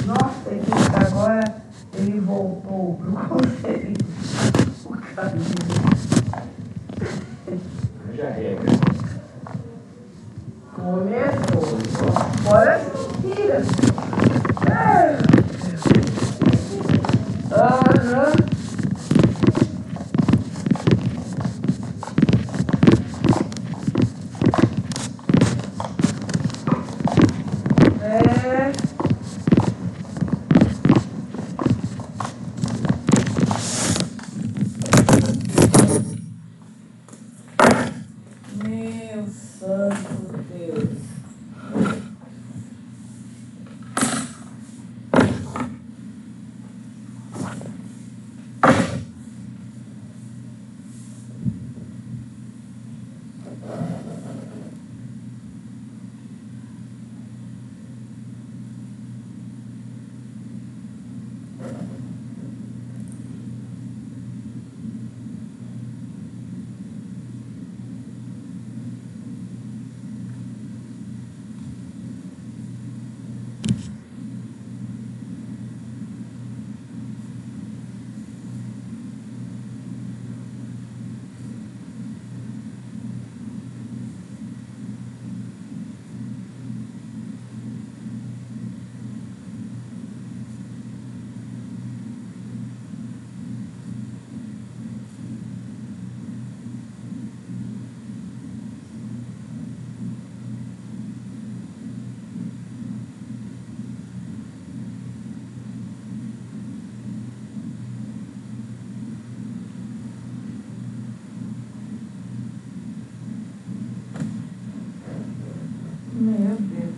Nossa, ele agora ele voltou para o conselho. O caminho. Já é. Começou. Fora as mentiras. Aham. Meu santo Deus. Meu Deus.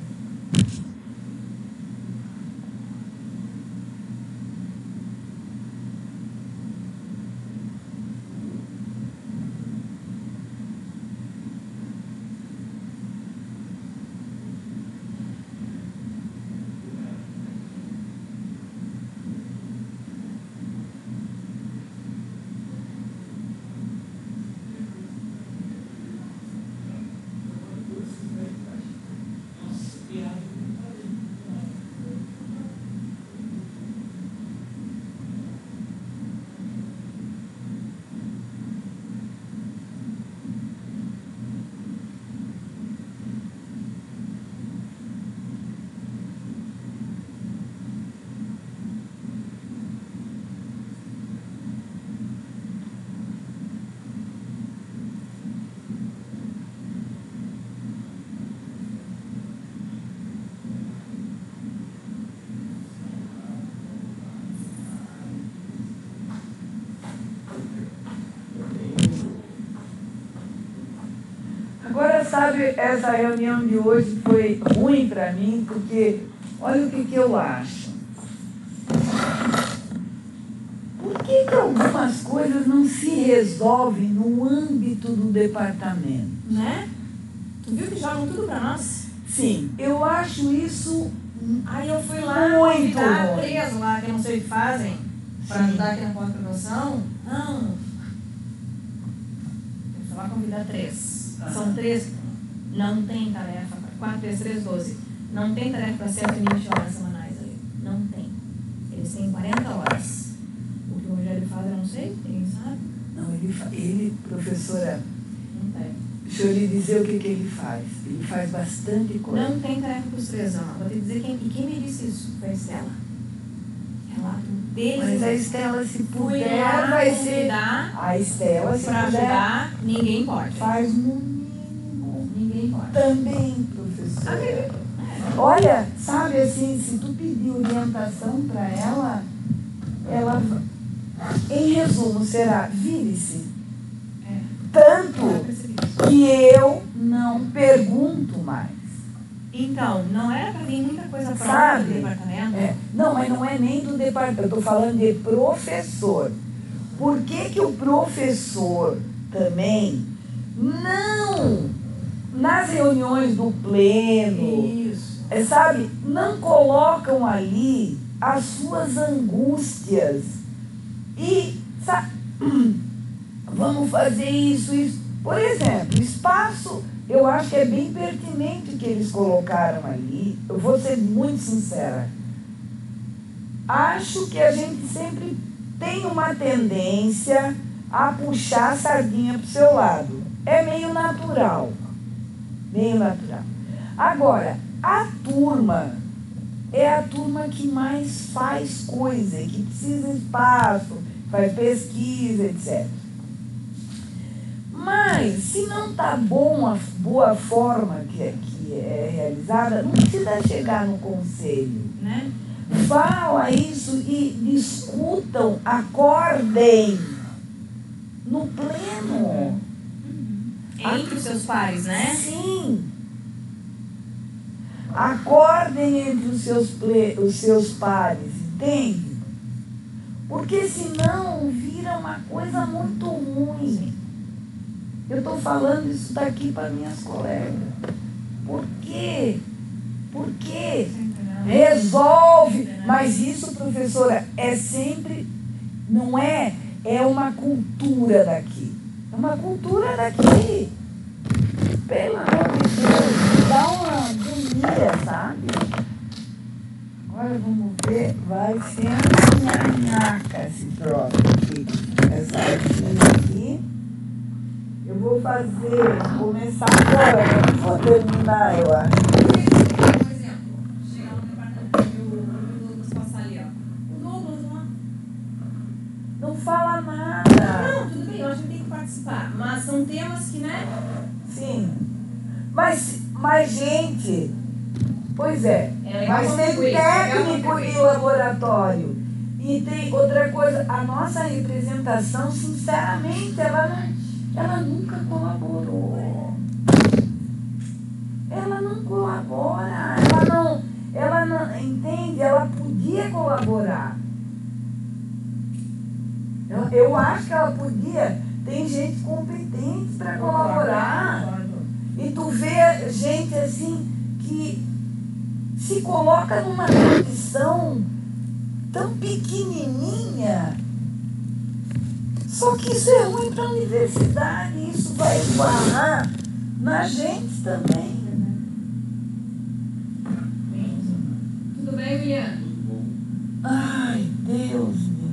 Agora, sabe, essa reunião de hoje foi ruim para mim, porque olha o que eu acho. Por que algumas coisas não se resolvem no âmbito do departamento? Né? Tu viu que jogam tudo para nós? Sim, eu acho isso Aí eu fui lá muito convidar ruim. 3 lá, que eu não sei o que fazem, para ajudar aqui na pós-graduação. Não. Eu fui lá convidar 3. São 3, não tem tarefa, 4 vezes 3, 12. Não tem tarefa para certo limite de horas semanais ali. Não tem. Eles têm 40 horas. O que o Rogério faz, eu não sei, ninguém sabe. Não, ele, professora, Não tem. deixa eu lhe dizer o que ele faz. Ele faz bastante coisa. Não tem tarefa para os 3 anos. Vou te dizer quem me disse isso. Foi a Estela. Relato deles. Mas a Estela, se Fui puder, lá vai convidar ser. A Estela, se para puder, ajudar, ninguém pode. faz no mínimo. Ninguém pode. Também, professora. Olha, sabe assim, se tu pedir orientação para ela, em resumo, será, vire-se. Tanto que eu não pergunto mais. Então, não era para vir muita coisa própria Sabe? do departamento? Não, mas não é nem do departamento, eu estou falando de professor. Por que o professor também não, nas reuniões do pleno, Isso. sabe, não colocam ali as suas angústias e, sabe, vamos fazer isso. Por exemplo, espaço eu acho que é bem pertinente o que eles colocaram ali. Eu vou ser muito sincera. Acho que a gente sempre tem uma tendência a puxar a sardinha para o seu lado. É meio natural. Meio natural. Agora, a turma é a turma que mais faz coisa, que precisa de espaço, faz pesquisa, etc. Mas, se não está boa forma que é realizada, não precisa chegar no conselho, né? Fala isso e discutam, acordem no pleno. Entre os seus pares, né? Sim. Acordem entre os seus pares, entende? Porque senão vira uma coisa muito ruim. Eu estou falando isso daqui para minhas colegas. Por quê? Por quê? Resolve. Mas isso, professora, é sempre... Não é? É uma cultura daqui. É uma cultura daqui. Pelo amor de Deus, dá uma agonia, sabe? Agora vamos ver, vai ser uma nhaca esse troço aqui. Essa artinha aqui. Eu vou começar agora, não vou terminar, eu acho. Por exemplo, chegar no departamento e o Douglas passar ali, ó. O Douglas, ó. Não fala nada. Não, tudo bem, eu acho que tem que participar. Mas são temas que, né? Sim. Mas gente, pois é, mas tem técnico em laboratório. E tem outra coisa, a nossa representação, sinceramente, ela nunca colaborou. Ela não colabora, ela não, entende? Ela podia colaborar. Eu acho que ela podia, tem gente competente para colaborar. E tu vê gente assim que se coloca numa condição tão pequenininha. Só que isso é ruim para a universidade, isso vai esbarrar na gente também. Tudo bem, William? Ai, Deus me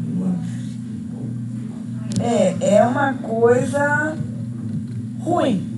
livre. É uma coisa ruim.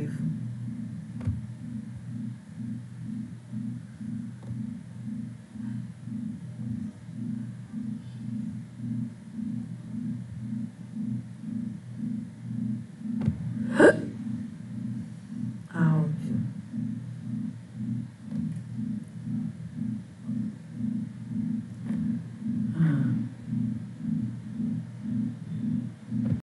teve.